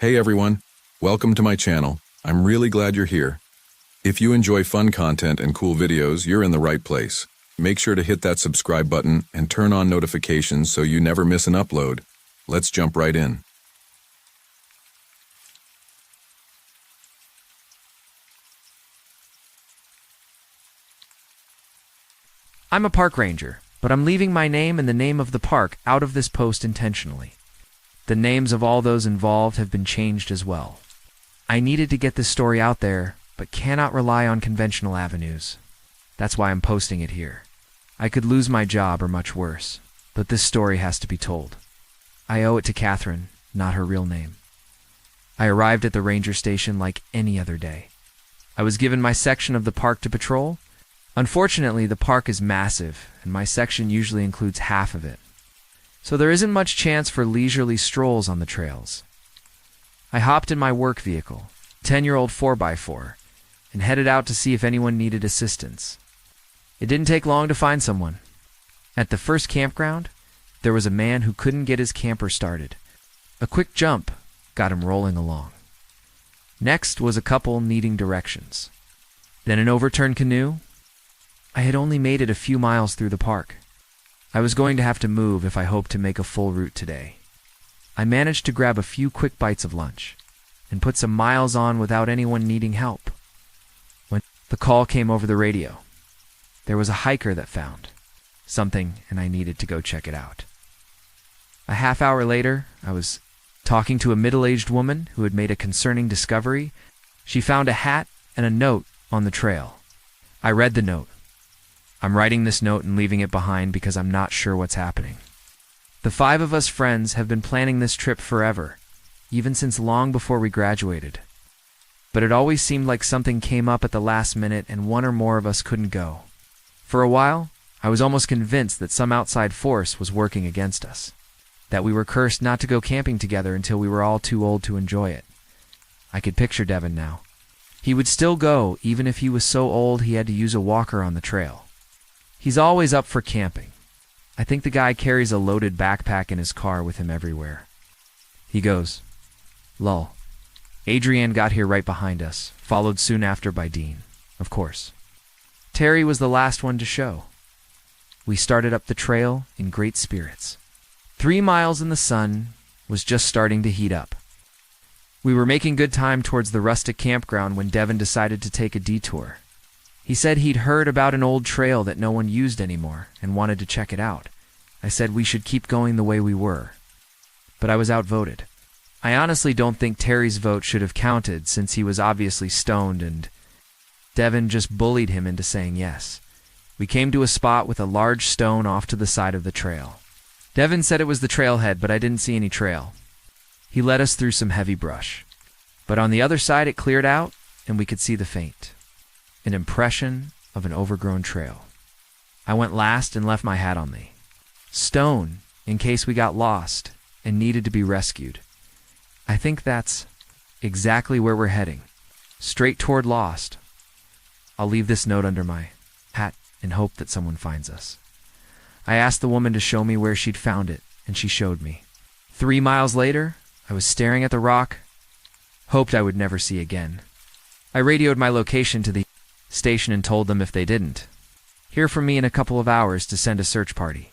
Hey everyone, welcome to my channel. I'm really glad you're here. If you enjoy fun content and cool videos, you're in the right place. Make sure to hit that subscribe button and turn on notifications so you never miss an upload. Let's jump right in. I'm a park ranger, but I'm leaving my name and the name of the park out of this post intentionally. The names of all those involved have been changed as well. I needed to get this story out there, but cannot rely on conventional avenues. That's why I'm posting it here. I could lose my job or much worse, but this story has to be told. I owe it to Catherine, not her real name. I arrived at the ranger station like any other day. I was given my section of the park to patrol. Unfortunately, the park is massive, and my section usually includes half of it. So there isn't much chance for leisurely strolls on the trails. I hopped in my work vehicle, 10-year-old 4x4, and headed out to see if anyone needed assistance. It didn't take long to find someone. At the first campground, there was a man who couldn't get his camper started. A quick jump got him rolling along. Next was a couple needing directions. Then an overturned canoe. I had only made it a few miles through the park. I was going to have to move if I hoped to make a full route today. I managed to grab a few quick bites of lunch and put some miles on without anyone needing help. When the call came over the radio, there was a hiker that found something and I needed to go check it out. A half hour later, I was talking to a middle-aged woman who had made a concerning discovery. She found a hat and a note on the trail. I read the note. I'm writing this note and leaving it behind because I'm not sure what's happening. The 5 of us friends have been planning this trip forever, even since long before we graduated. But it always seemed like something came up at the last minute and one or more of us couldn't go. For a while, I was almost convinced that some outside force was working against us, that we were cursed not to go camping together until we were all too old to enjoy it. I could picture Devin now. He would still go even if he was so old he had to use a walker on the trail. He's always up for camping. I think the guy carries a loaded backpack in his car with him everywhere. He goes, "Lol. Adrienne got here right behind us, followed soon after by Dean, of course. Terry was the last one to show. We started up the trail in great spirits. 3 miles and the sun was just starting to heat up. We were making good time towards the rustic campground when Devin decided to take a detour. He said he'd heard about an old trail that no one used anymore and wanted to check it out. I said we should keep going the way we were. But I was outvoted. I honestly don't think Terry's vote should have counted since he was obviously stoned and Devin just bullied him into saying yes. We came to a spot with a large stone off to the side of the trail. Devin said it was the trailhead, but I didn't see any trail. He led us through some heavy brush. But on the other side it cleared out and we could see the faint. An impression of an overgrown trail. I went last and left my hat on the stone in case we got lost and needed to be rescued. I think that's exactly where we're heading, straight toward lost. I'll leave this note under my hat and hope that someone finds us." I asked the woman to show me where she'd found it, and she showed me. 3 miles later, I was staring at the rock, hoped I would never see again. I radioed my location to the station and told them if they didn't hear from me in a couple of hours to send a search party.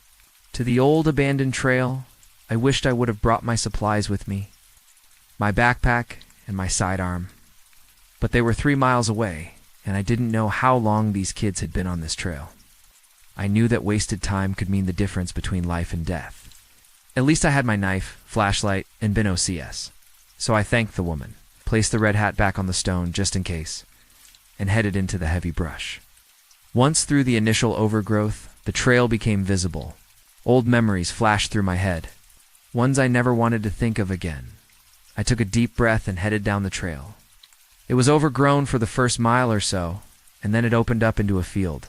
To the old abandoned trail, I wished I would have brought my supplies with me, my backpack and my sidearm. But they were 3 miles away, and I didn't know how long these kids had been on this trail. I knew that wasted time could mean the difference between life and death. At least I had my knife, flashlight, and bin OCS. So I thanked the woman, placed the red hat back on the stone just in case, and headed into the heavy brush. Once through the initial overgrowth, the trail became visible. Old memories flashed through my head, ones I never wanted to think of again. I took a deep breath and headed down the trail. It was overgrown for the first mile or so, and then it opened up into a field.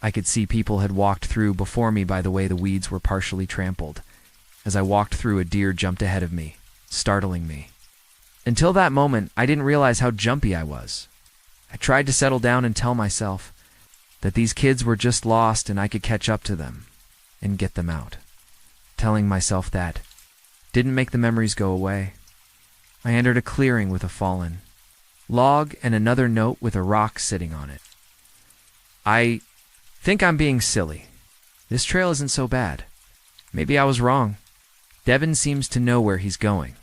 I could see people had walked through before me by the way the weeds were partially trampled. As I walked through, a deer jumped ahead of me, startling me. Until that moment, I didn't realize how jumpy I was. I tried to settle down and tell myself that these kids were just lost and I could catch up to them and get them out. Telling myself that didn't make the memories go away. I entered a clearing with a fallen log and another note with a rock sitting on it. I think I'm being silly. This trail isn't so bad. Maybe I was wrong. Devin seems to know where he's going.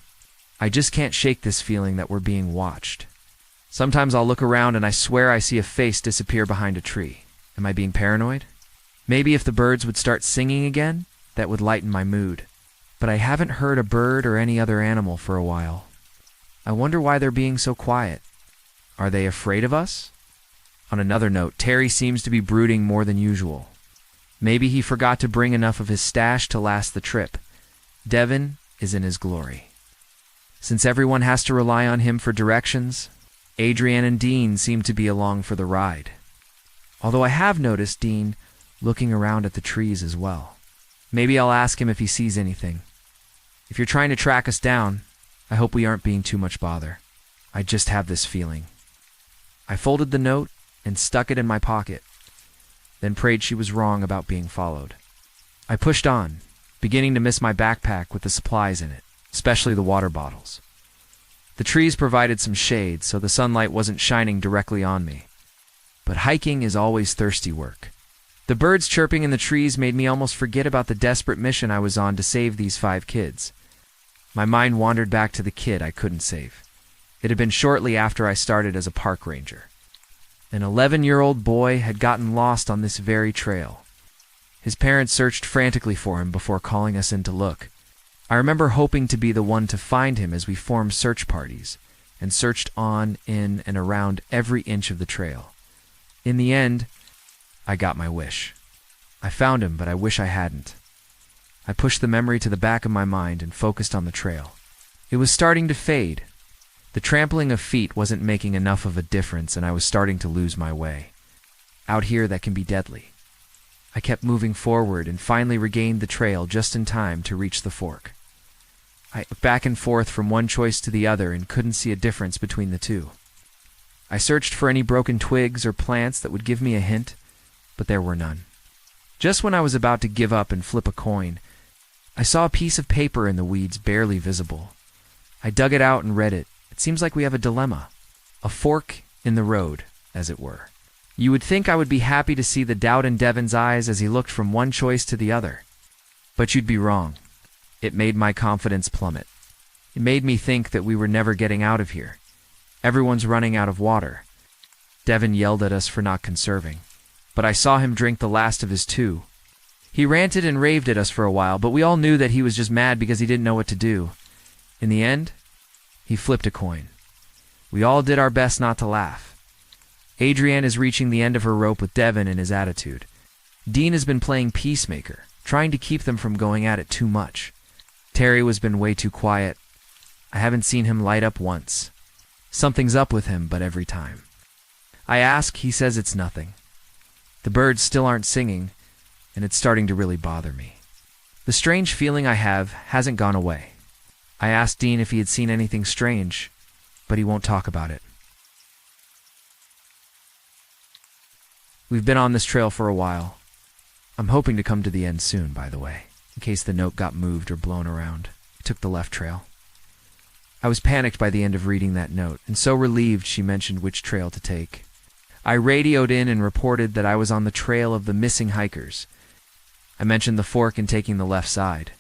I just can't shake this feeling that we're being watched. Sometimes I'll look around and I swear I see a face disappear behind a tree. Am I being paranoid? Maybe if the birds would start singing again, that would lighten my mood. But I haven't heard a bird or any other animal for a while. I wonder why they're being so quiet. Are they afraid of us? On another note, Terry seems to be brooding more than usual. Maybe he forgot to bring enough of his stash to last the trip. Devin is in his glory. Since everyone has to rely on him for directions, Adrienne and Dean seem to be along for the ride. Although I have noticed Dean looking around at the trees as well. Maybe I'll ask him if he sees anything. If you're trying to track us down, I hope we aren't being too much bother. I just have this feeling. I folded the note and stuck it in my pocket, then prayed she was wrong about being followed. I pushed on, beginning to miss my backpack with the supplies in it, especially the water bottles. The trees provided some shade, so the sunlight wasn't shining directly on me. But hiking is always thirsty work. The birds chirping in the trees made me almost forget about the desperate mission I was on to save these 5 kids. My mind wandered back to the kid I couldn't save. It had been shortly after I started as a park ranger. An 11-year-old boy had gotten lost on this very trail. His parents searched frantically for him before calling us in to look. I remember hoping to be the one to find him as we formed search parties and searched on, in, and around every inch of the trail. In the end, I got my wish. I found him, but I wish I hadn't. I pushed the memory to the back of my mind and focused on the trail. It was starting to fade. The trampling of feet wasn't making enough of a difference, and I was starting to lose my way. Out here, that can be deadly. I kept moving forward and finally regained the trail just in time to reach the fork. I looked back and forth from one choice to the other and couldn't see a difference between the two. I searched for any broken twigs or plants that would give me a hint, but there were none. Just when I was about to give up and flip a coin, I saw a piece of paper in the weeds barely visible. I dug it out and read it. It seems like we have a dilemma. A fork in the road, as it were. You would think I would be happy to see the doubt in Devin's eyes as he looked from one choice to the other. But you'd be wrong. It made my confidence plummet. It made me think that we were never getting out of here. Everyone's running out of water. Devin yelled at us for not conserving, but I saw him drink the last of his 2. He ranted and raved at us for a while, but we all knew that he was just mad because he didn't know what to do. In the end, he flipped a coin. We all did our best not to laugh. Adrienne is reaching the end of her rope with Devin and his attitude. Dean has been playing peacemaker, trying to keep them from going at it too much. Terry has been way too quiet. I haven't seen him light up once. Something's up with him, but every time I ask, he says it's nothing. The birds still aren't singing, and it's starting to really bother me. The strange feeling I have hasn't gone away. I asked Dean if he had seen anything strange, but he won't talk about it. We've been on this trail for a while. I'm hoping to come to the end soon, by the way, in case the note got moved or blown around. I took the left trail. I was panicked by the end of reading that note, and so relieved she mentioned which trail to take. I radioed in and reported that I was on the trail of the missing hikers. I mentioned the fork and taking the left side.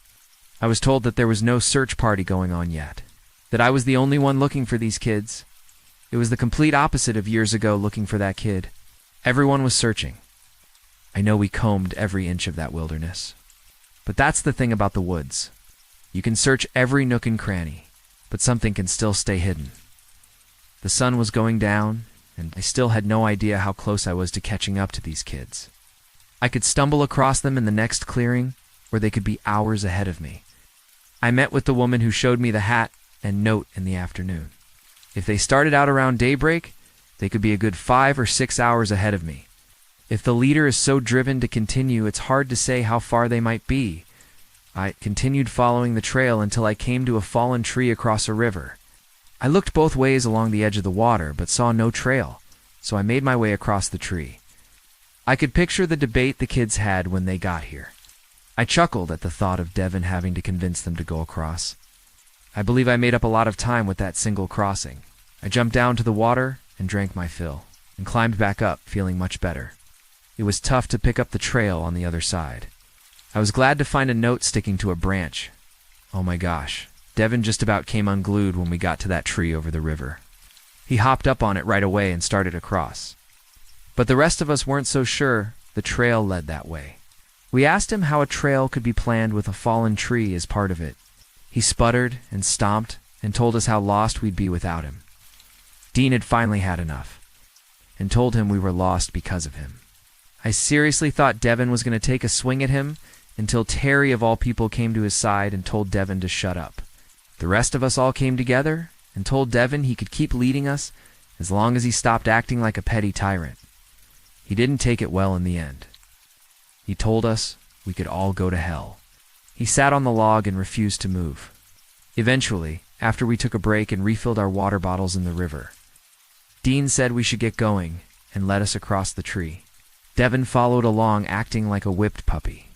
I was told that there was no search party going on yet, that I was the only one looking for these kids. It was the complete opposite of years ago looking for that kid. Everyone was searching. I know we combed every inch of that wilderness. But that's the thing about the woods. You can search every nook and cranny, but something can still stay hidden. The sun was going down, and I still had no idea how close I was to catching up to these kids. I could stumble across them in the next clearing, or they could be hours ahead of me. I met with the woman who showed me the hat and note in the afternoon. If they started out around daybreak, they could be a good 5 or 6 hours ahead of me. If the leader is so driven to continue, it's hard to say how far they might be. I continued following the trail until I came to a fallen tree across a river. I looked both ways along the edge of the water, but saw no trail, so I made my way across the tree. I could picture the debate the kids had when they got here. I chuckled at the thought of Devin having to convince them to go across. I believe I made up a lot of time with that single crossing. I jumped down to the water and drank my fill, and climbed back up, feeling much better. It was tough to pick up the trail on the other side. I was glad to find a note sticking to a branch. Oh my gosh, Devin just about came unglued when we got to that tree over the river. He hopped up on it right away and started across. But the rest of us weren't so sure the trail led that way. We asked him how a trail could be planned with a fallen tree as part of it. He sputtered and stomped and told us how lost we'd be without him. Dean had finally had enough and told him we were lost because of him. I seriously thought Devin was going to take a swing at him until Terry of all people came to his side and told Devin to shut up. The rest of us all came together and told Devin he could keep leading us as long as he stopped acting like a petty tyrant. He didn't take it well in the end. He told us we could all go to hell. He sat on the log and refused to move. Eventually, after we took a break and refilled our water bottles in the river, Dean said we should get going and led us across the tree. Devin followed along, acting like a whipped puppy.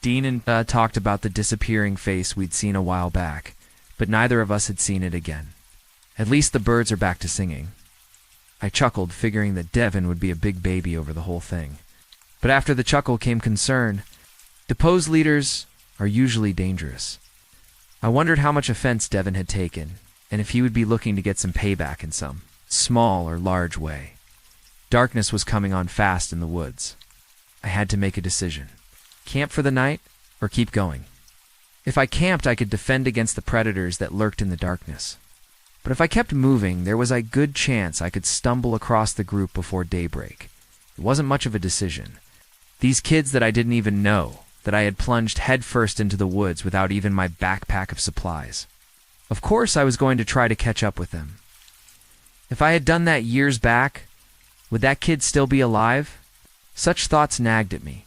Dean and talked about the disappearing face we'd seen a while back, but neither of us had seen it again. At least the birds are back to singing. I chuckled, figuring that Devin would be a big baby over the whole thing. But after the chuckle came concern. Deposed leaders are usually dangerous. I wondered how much offense Devin had taken, and if he would be looking to get some payback in some small or large way. Darkness was coming on fast in the woods. I had to make a decision. Camp for the night, or keep going? If I camped, I could defend against the predators that lurked in the darkness. But if I kept moving, there was a good chance I could stumble across the group before daybreak. It wasn't much of a decision. These kids that I didn't even know, that I had plunged headfirst into the woods without even my backpack of supplies. Of course I was going to try to catch up with them. If I had done that years back, would that kid still be alive? Such thoughts nagged at me.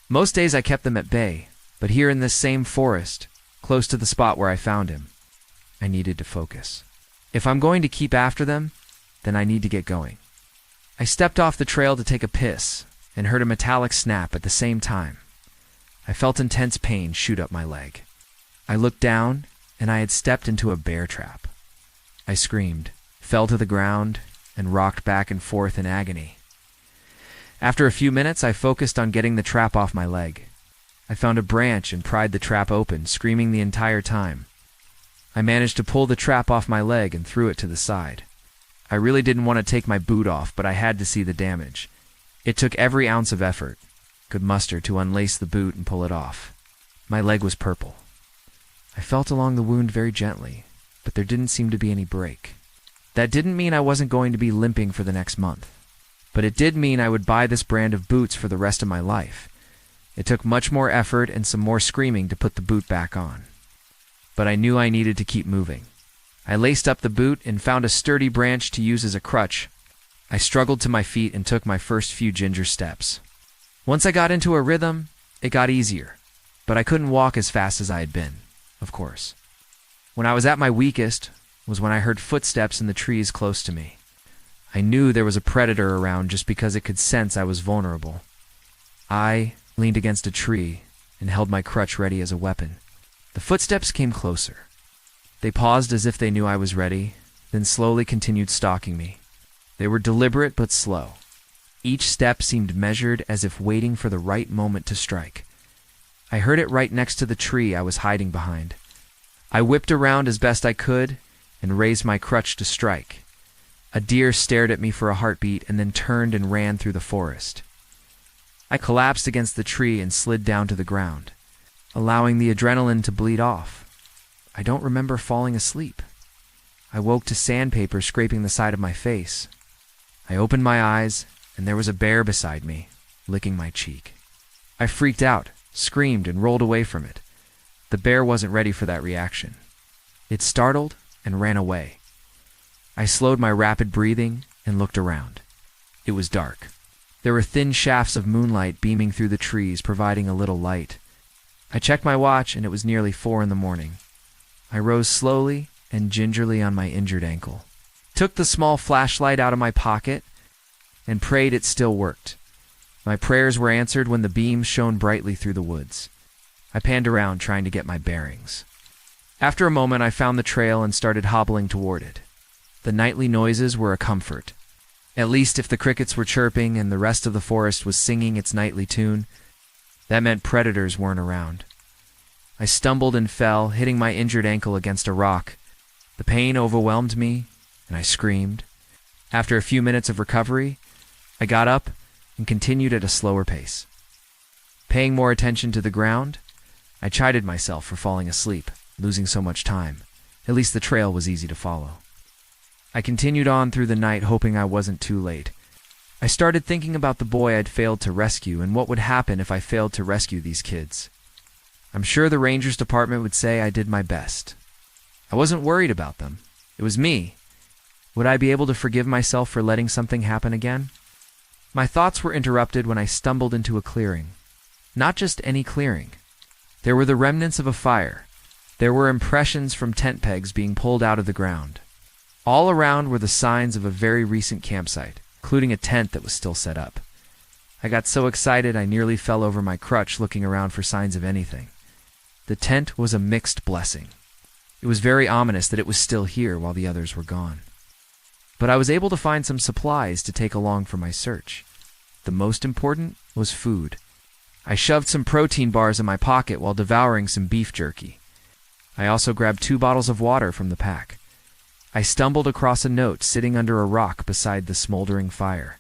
Most days I kept them at bay, but here in this same forest, close to the spot where I found him, I needed to focus. If I'm going to keep after them, then I need to get going. I stepped off the trail to take a piss and heard a metallic snap at the same time. I felt intense pain shoot up my leg. I looked down, and I had stepped into a bear trap. I screamed, fell to the ground, and rocked back and forth in agony. After a few minutes, I focused on getting the trap off my leg. I found a branch and pried the trap open, screaming the entire time. I managed to pull the trap off my leg and threw it to the side. I really didn't want to take my boot off, but I had to see the damage. It took every ounce of effort could muster to unlace the boot and pull it off. My leg was purple. I felt along the wound very gently, but there didn't seem to be any break. That didn't mean I wasn't going to be limping for the next month, but it did mean I would buy this brand of boots for the rest of my life. It took much more effort and some more screaming to put the boot back on. But I knew I needed to keep moving. I laced up the boot and found a sturdy branch to use as a crutch. I struggled to my feet and took my first few ginger steps. Once I got into a rhythm, it got easier, but I couldn't walk as fast as I had been, of course. When I was at my weakest was when I heard footsteps in the trees close to me. I knew there was a predator around just because it could sense I was vulnerable. I leaned against a tree and held my crutch ready as a weapon. The footsteps came closer. They paused as if they knew I was ready, then slowly continued stalking me. They were deliberate but slow. Each step seemed measured, as if waiting for the right moment to strike. I heard it right next to the tree I was hiding behind. I whipped around as best I could and raised my crutch to strike. A deer stared at me for a heartbeat and then turned and ran through the forest. I collapsed against the tree and slid down to the ground, allowing the adrenaline to bleed off. I don't remember falling asleep. I woke to sandpaper scraping the side of my face. I opened my eyes, and there was a bear beside me, licking my cheek. I freaked out, screamed, and rolled away from it. The bear wasn't ready for that reaction. It startled and ran away. I slowed my rapid breathing and looked around. It was dark. There were thin shafts of moonlight beaming through the trees, providing a little light. I checked my watch, and it was nearly 4 a.m. I rose slowly and gingerly on my injured ankle, took the small flashlight out of my pocket, and prayed it still worked. My prayers were answered when the beams shone brightly through the woods. I panned around, trying to get my bearings. After a moment, I found the trail and started hobbling toward it. The nightly noises were a comfort. At least if the crickets were chirping and the rest of the forest was singing its nightly tune, that meant predators weren't around. I stumbled and fell, hitting my injured ankle against a rock. The pain overwhelmed me, and I screamed. After a few minutes of recovery, I got up and continued at a slower pace. Paying more attention to the ground, I chided myself for falling asleep, losing so much time. At least the trail was easy to follow. I continued on through the night, hoping I wasn't too late. I started thinking about the boy I'd failed to rescue and what would happen if I failed to rescue these kids. I'm sure the Rangers Department would say I did my best. I wasn't worried about them. It was me. Would I be able to forgive myself for letting something happen again? My thoughts were interrupted when I stumbled into a clearing. Not just any clearing. There were the remnants of a fire. There were impressions from tent pegs being pulled out of the ground. All around were the signs of a very recent campsite, including a tent that was still set up. I got so excited I nearly fell over my crutch looking around for signs of anything. The tent was a mixed blessing. It was very ominous that it was still here while the others were gone. But I was able to find some supplies to take along for my search. The most important was food. I shoved some protein bars in my pocket while devouring some beef jerky. I also grabbed 2 bottles of water from the pack. I stumbled across a note sitting under a rock beside the smoldering fire.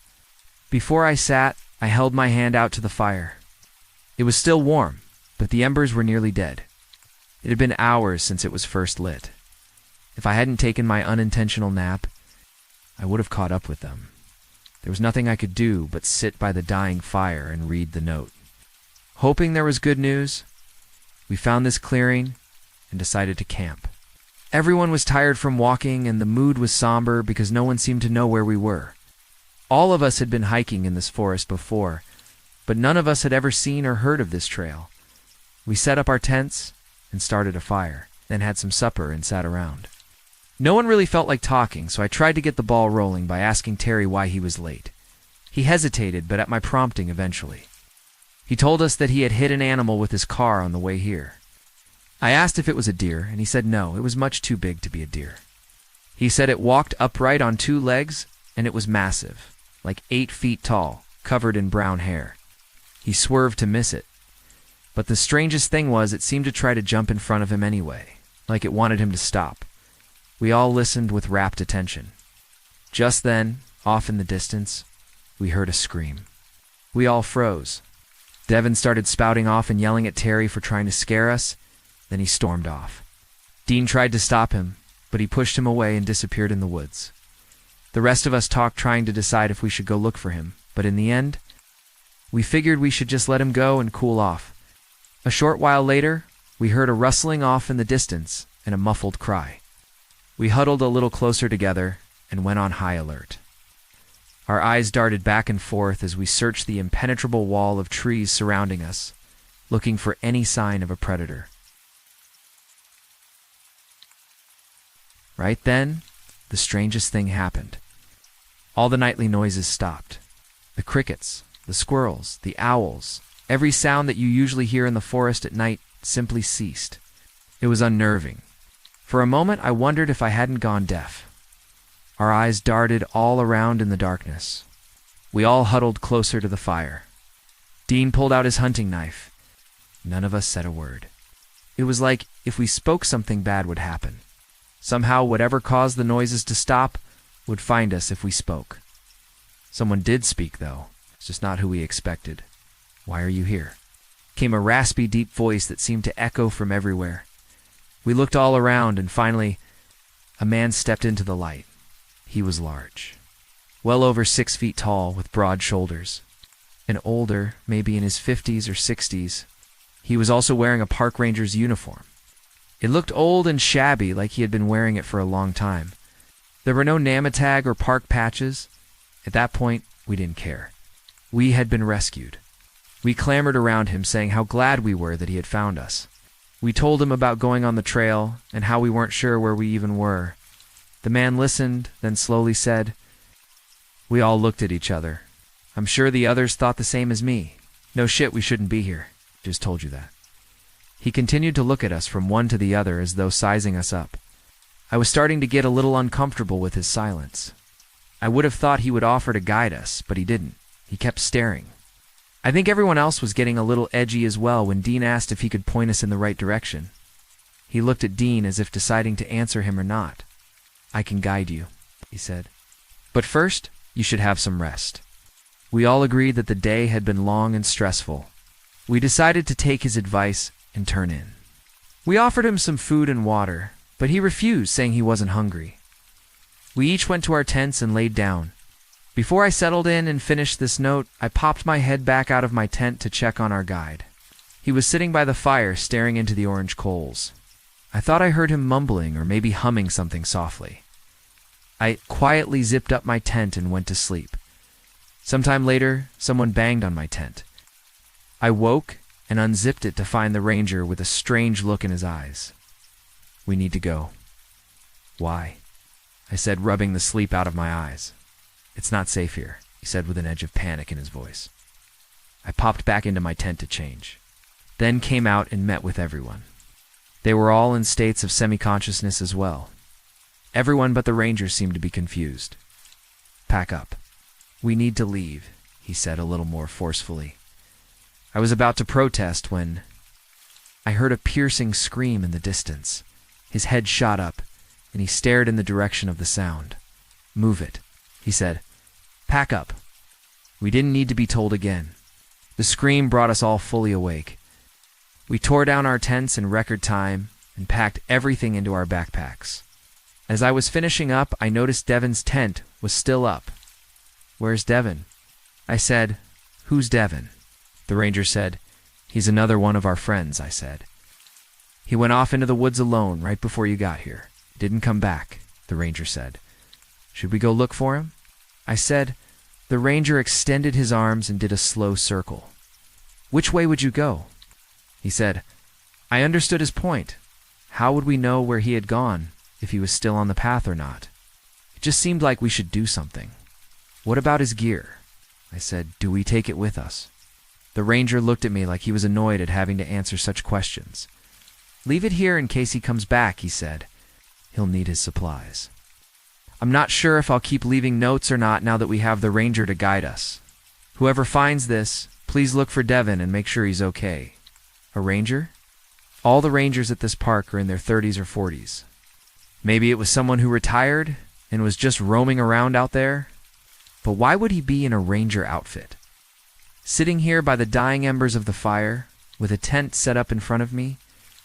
Before I sat, I held my hand out to the fire. It was still warm, but the embers were nearly dead. It had been hours since it was first lit. If I hadn't taken my unintentional nap, I would have caught up with them. There was nothing I could do but sit by the dying fire and read the note. Hoping there was good news, we found this clearing and decided to camp. Everyone was tired from walking and the mood was somber because no one seemed to know where we were. All of us had been hiking in this forest before, but none of us had ever seen or heard of this trail. We set up our tents and started a fire, then had some supper and sat around. No one really felt like talking, so I tried to get the ball rolling by asking Terry why he was late. He hesitated, but at my prompting eventually. He told us that he had hit an animal with his car on the way here. I asked if it was a deer, and he said no, it was much too big to be a deer. He said it walked upright on 2 legs, and it was massive, like 8 feet tall, covered in brown hair. He swerved to miss it. But the strangest thing was it seemed to try to jump in front of him anyway, like it wanted him to stop. We all listened with rapt attention. Just then, off in the distance, we heard a scream. We all froze. Devin started spouting off and yelling at Terry for trying to scare us. Then he stormed off. Dean tried to stop him, but he pushed him away and disappeared in the woods. The rest of us talked, trying to decide if we should go look for him, but in the end, we figured we should just let him go and cool off. A short while later, we heard a rustling off in the distance and a muffled cry. We huddled a little closer together and went on high alert. Our eyes darted back and forth as we searched the impenetrable wall of trees surrounding us, looking for any sign of a predator. Right then, the strangest thing happened. All the nightly noises stopped. The crickets, the squirrels, the owls, every sound that you usually hear in the forest at night simply ceased. It was unnerving. For a moment, I wondered if I hadn't gone deaf. Our eyes darted all around in the darkness. We all huddled closer to the fire. Dean pulled out his hunting knife. None of us said a word. It was like if we spoke, something bad would happen. Somehow, whatever caused the noises to stop would find us if we spoke. Someone did speak, though. It's just not who we expected. "Why are you here?" Came a raspy, deep voice that seemed to echo from everywhere. We looked all around, and finally, a man stepped into the light. He was large, well over 6 feet tall, with broad shoulders. And older, maybe in his 50s or 60s, he was also wearing a park ranger's uniform. It looked old and shabby, like he had been wearing it for a long time. There were no namatag or park patches. At that point, we didn't care. We had been rescued. We clamored around him, saying how glad we were that he had found us. We told him about going on the trail and how we weren't sure where we even were. The man listened, then slowly said, We all looked at each other. I'm sure the others thought the same as me. No shit, we shouldn't be here. Just told you that. He continued to look at us from one to the other as though sizing us up. I was starting to get a little uncomfortable with his silence. I would have thought he would offer to guide us, but he didn't. He kept staring. I think everyone else was getting a little edgy as well when Dean asked if he could point us in the right direction. He looked at Dean as if deciding to answer him or not. "I can guide you," he said. "But first, you should have some rest." We all agreed that the day had been long and stressful. We decided to take his advice and turn in. We offered him some food and water, but he refused, saying he wasn't hungry. We each went to our tents and laid down. Before I settled in and finished this note, I popped my head back out of my tent to check on our guide. He was sitting by the fire staring into the orange coals. I thought I heard him mumbling or maybe humming something softly. I quietly zipped up my tent and went to sleep. Sometime later, someone banged on my tent. I woke and unzipped it to find the ranger with a strange look in his eyes. "We need to go." "Why?" I said, rubbing the sleep out of my eyes. "It's not safe here," he said with an edge of panic in his voice. I popped back into my tent to change, then came out and met with everyone. They were all in states of semi-consciousness as well. Everyone but the ranger seemed to be confused. "Pack up. We need to leave," he said a little more forcefully. I was about to protest when I heard a piercing scream in the distance. His head shot up, and he stared in the direction of the sound. "Move it," he said. "Pack up." We didn't need to be told again. The scream brought us all fully awake. We tore down our tents in record time and packed everything into our backpacks. As I was finishing up, I noticed Devon's tent was still up. "Where's Devon?" I said. "Who's Devon?" The ranger said. "He's another one of our friends," I said. "He went off into the woods alone right before you got here. Didn't come back," the ranger said. "Should we go look for him?" I said. The ranger extended his arms and did a slow circle. "Which way would you go?" He said. I understood his point. How would we know where he had gone, if he was still on the path or not? It just seemed like we should do something. "What about his gear?" I said. "Do we take it with us?" The ranger looked at me like he was annoyed at having to answer such questions. "Leave it here in case he comes back," he said. "He'll need his supplies." I'm not sure if I'll keep leaving notes or not now that we have the ranger to guide us. Whoever finds this, please look for Devon and make sure he's okay. A ranger? All the rangers at this park are in their 30s or 40s. Maybe it was someone who retired and was just roaming around out there? But why would he be in a ranger outfit? Sitting here by the dying embers of the fire, with a tent set up in front of me,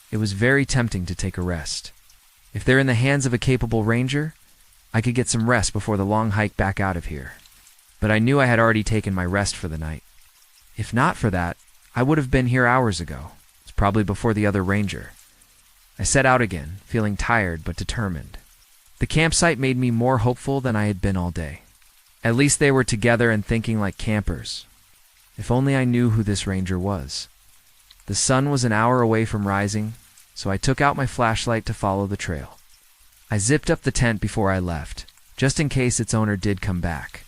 it was very tempting to take a rest. If they're in the hands of a capable ranger, I could get some rest before the long hike back out of here. But I knew I had already taken my rest for the night. If not for that, I would have been here hours ago. It's probably before the other ranger. I set out again, feeling tired but determined. The campsite made me more hopeful than I had been all day. At least they were together and thinking like campers. If only I knew who this ranger was. The sun was an hour away from rising, so I took out my flashlight to follow the trail. I zipped up the tent before I left, just in case its owner did come back.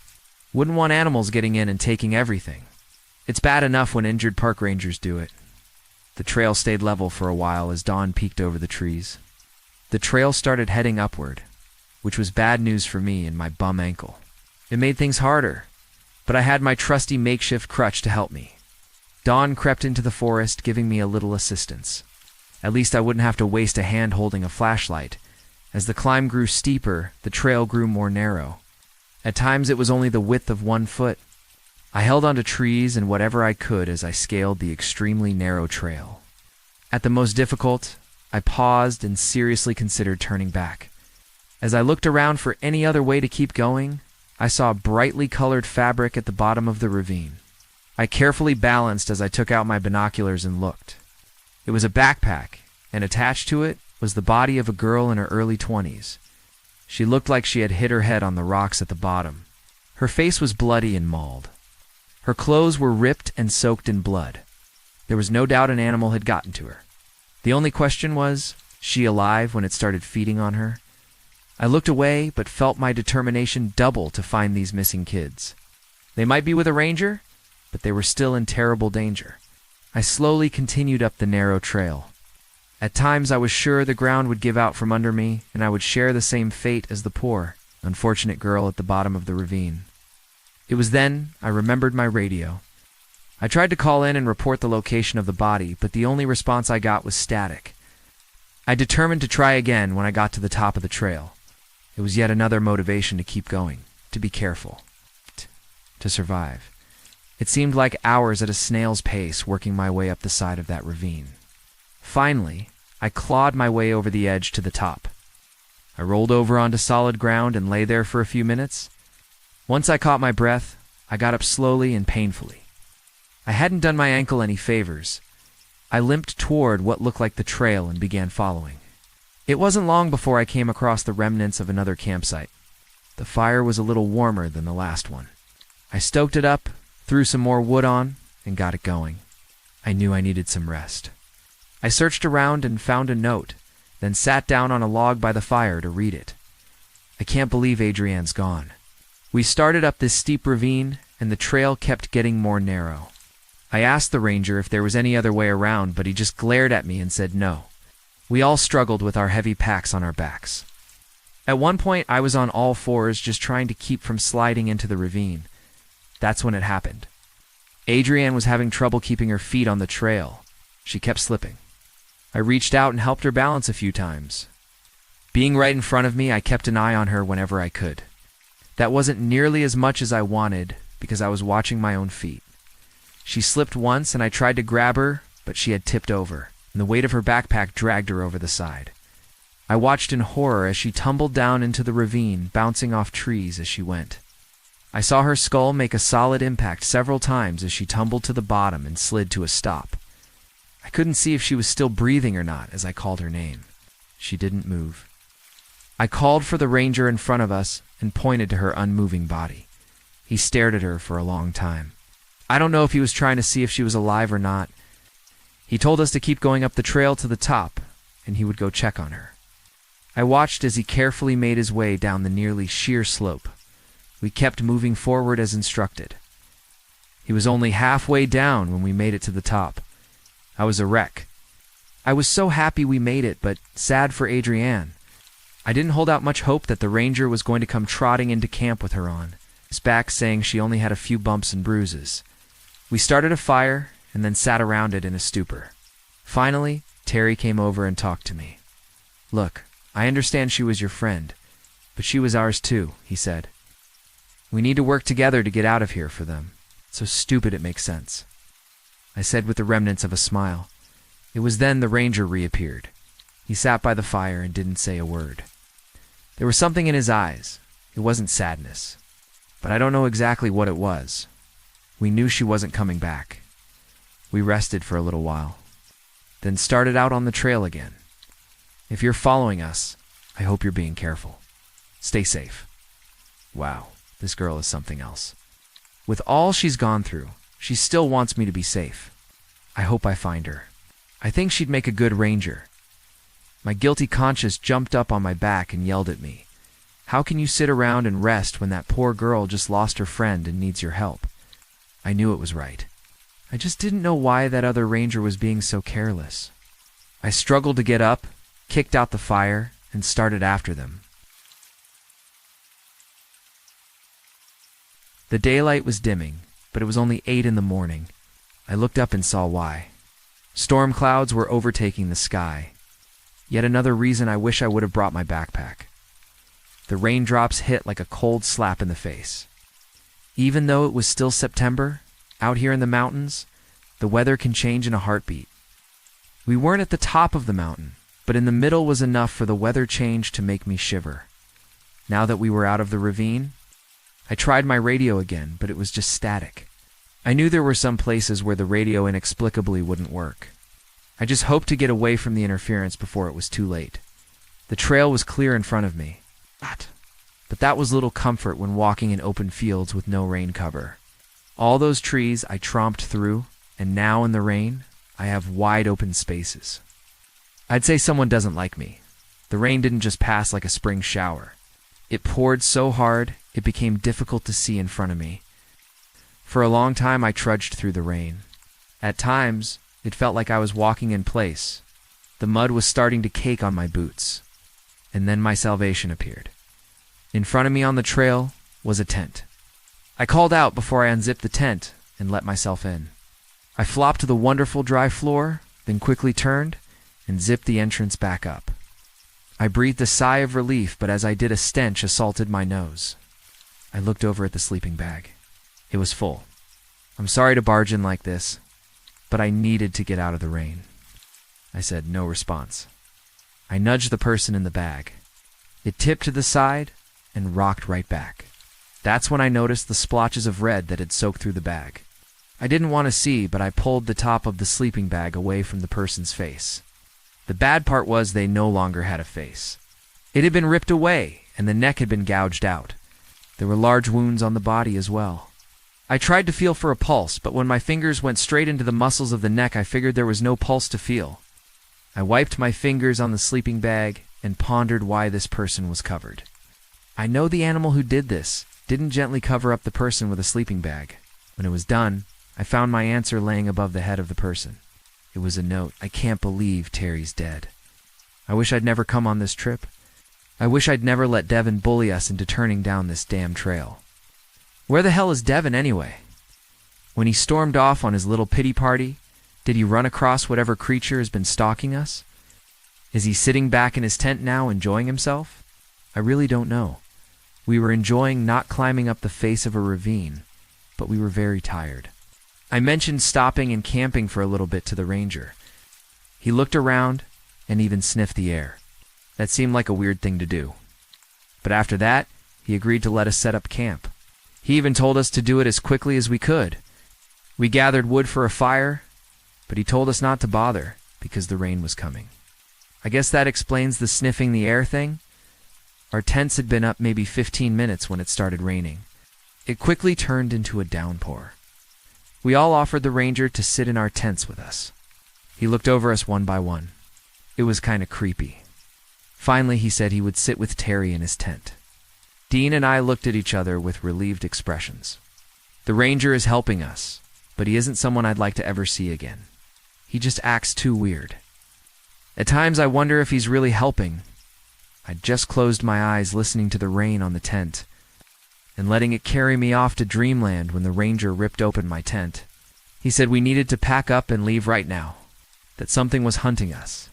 Wouldn't want animals getting in and taking everything. It's bad enough when injured park rangers do it. The trail stayed level for a while as dawn peeked over the trees. The trail started heading upward, which was bad news for me and my bum ankle. It made things harder, but I had my trusty makeshift crutch to help me. Dawn crept into the forest, giving me a little assistance. At least I wouldn't have to waste a hand holding a flashlight. As the climb grew steeper, the trail grew more narrow. At times it was only the width of 1 foot. I held onto trees and whatever I could as I scaled the extremely narrow trail. At the most difficult, I paused and seriously considered turning back. As I looked around for any other way to keep going, I saw brightly colored fabric at the bottom of the ravine. I carefully balanced as I took out my binoculars and looked. It was a backpack, and attached to it was the body of a girl in her early 20s. She looked like she had hit her head on the rocks at the bottom. Her face was bloody and mauled. Her clothes were ripped and soaked in blood. There was no doubt an animal had gotten to her. The only question was she alive when it started feeding on her? I looked away, but felt my determination double to find these missing kids. They might be with a ranger, but they were still in terrible danger. I slowly continued up the narrow trail. At times I was sure the ground would give out from under me, and I would share the same fate as the poor, unfortunate girl at the bottom of the ravine. It was then I remembered my radio. I tried to call in and report the location of the body, but the only response I got was static. I determined to try again when I got to the top of the trail. It was yet another motivation to keep going, to be careful, to survive. It seemed like hours at a snail's pace working my way up the side of that ravine. Finally, I clawed my way over the edge to the top. I rolled over onto solid ground and lay there for a few minutes. Once I caught my breath, I got up slowly and painfully. I hadn't done my ankle any favors. I limped toward what looked like the trail and began following. It wasn't long before I came across the remnants of another campsite. The fire was a little warmer than the last one. I stoked it up, threw some more wood on, and got it going. I knew I needed some rest. I searched around and found a note, then sat down on a log by the fire to read it. I can't believe Adrienne's gone. We started up this steep ravine, and the trail kept getting more narrow. I asked the ranger if there was any other way around, but he just glared at me and said no. We all struggled with our heavy packs on our backs. At one point, I was on all fours just trying to keep from sliding into the ravine. That's when it happened. Adrienne was having trouble keeping her feet on the trail. She kept slipping. I reached out and helped her balance a few times. Being right in front of me, I kept an eye on her whenever I could. That wasn't nearly as much as I wanted because I was watching my own feet. She slipped once and I tried to grab her, but she had tipped over, and the weight of her backpack dragged her over the side. I watched in horror as she tumbled down into the ravine, bouncing off trees as she went. I saw her skull make a solid impact several times as she tumbled to the bottom and slid to a stop. I couldn't see if she was still breathing or not as I called her name. She didn't move. I called for the ranger in front of us and pointed to her unmoving body. He stared at her for a long time. I don't know if he was trying to see if she was alive or not. He told us to keep going up the trail to the top, and he would go check on her. I watched as he carefully made his way down the nearly sheer slope. We kept moving forward as instructed. He was only halfway down when we made it to the top. I was a wreck. I was so happy we made it, but sad for Adrienne. I didn't hold out much hope that the ranger was going to come trotting into camp with her on, his back saying she only had a few bumps and bruises. We started a fire and then sat around it in a stupor. Finally, Terry came over and talked to me. "Look, I understand she was your friend, but she was ours too," he said. "We need to work together to get out of here for them. It's so stupid it makes sense." I said with the remnants of a smile. It was then the ranger reappeared. He sat by the fire and didn't say a word. There was something in his eyes. It wasn't sadness, but I don't know exactly what it was. We knew she wasn't coming back. We rested for a little while, then started out on the trail again. If you're following us, I hope you're being careful. Stay safe. Wow, this girl is something else. With all she's gone through, she still wants me to be safe. I hope I find her. I think she'd make a good ranger. My guilty conscience jumped up on my back and yelled at me. How can you sit around and rest when that poor girl just lost her friend and needs your help? I knew it was right. I just didn't know why that other ranger was being so careless. I struggled to get up, kicked out the fire, and started after them. The daylight was dimming, but it was only 8 in the morning. I looked up and saw why. Storm clouds were overtaking the sky. Yet another reason I wish I would have brought my backpack. The raindrops hit like a cold slap in the face. Even though it was still September, out here in the mountains, the weather can change in a heartbeat. We weren't at the top of the mountain, but in the middle was enough for the weather change to make me shiver. Now that we were out of the ravine, I tried my radio again, but it was just static. I knew there were some places where the radio inexplicably wouldn't work. I just hoped to get away from the interference before it was too late. The trail was clear in front of me. But that was little comfort when walking in open fields with no rain cover. All those trees I tromped through, and now in the rain, I have wide open spaces. I'd say someone doesn't like me. The rain didn't just pass like a spring shower. It poured so hard, it became difficult to see in front of me. For a long time, I trudged through the rain. At times, it felt like I was walking in place, The mud was starting to cake on my boots. And then my salvation appeared. In front of me on the trail was a tent. I called out before I unzipped the tent and let myself in. I flopped to the wonderful dry floor, then quickly turned and zipped the entrance back up. I breathed a sigh of relief, but as I did, a stench assaulted my nose. I looked over at the sleeping bag. It was full. I'm sorry to barge in like this, but I needed to get out of the rain. I said, no response. I nudged the person in the bag. It tipped to the side and rocked right back. That's when I noticed the splotches of red that had soaked through the bag. I didn't want to see, but I pulled the top of the sleeping bag away from the person's face. The bad part was they no longer had a face. It had been ripped away, and the neck had been gouged out. There were large wounds on the body as well. I tried to feel for a pulse, but when my fingers went straight into the muscles of the neck, I figured there was no pulse to feel. I wiped my fingers on the sleeping bag and pondered why this person was covered. I know the animal who did this didn't gently cover up the person with a sleeping bag. When it was done, I found my answer laying above the head of the person. It was a note. I can't believe Terry's dead. I wish I'd never come on this trip. I wish I'd never let Devin bully us into turning down this damn trail. Where the hell is Devin anyway? When he stormed off on his little pity party, did he run across whatever creature has been stalking us? Is he sitting back in his tent now enjoying himself? I really don't know. We were enjoying not climbing up the face of a ravine, but we were very tired. I mentioned stopping and camping for a little bit to the ranger. He looked around and even sniffed the air. That seemed like a weird thing to do. But after that, he agreed to let us set up camp. He even told us to do it as quickly as we could. We gathered wood for a fire, but he told us not to bother because the rain was coming. I guess that explains the sniffing the air thing. Our tents had been up maybe 15 minutes when it started raining. It quickly turned into a downpour. We all offered the ranger to sit in our tents with us. He looked over us one by one. It was kind of creepy. Finally, he said he would sit with Terry in his tent. Dean and I looked at each other with relieved expressions. The ranger is helping us, but he isn't someone I'd like to ever see again. He just acts too weird. At times I wonder if he's really helping. I'd just closed my eyes listening to the rain on the tent and letting it carry me off to dreamland when the ranger ripped open my tent. He said we needed to pack up and leave right now, that something was hunting us.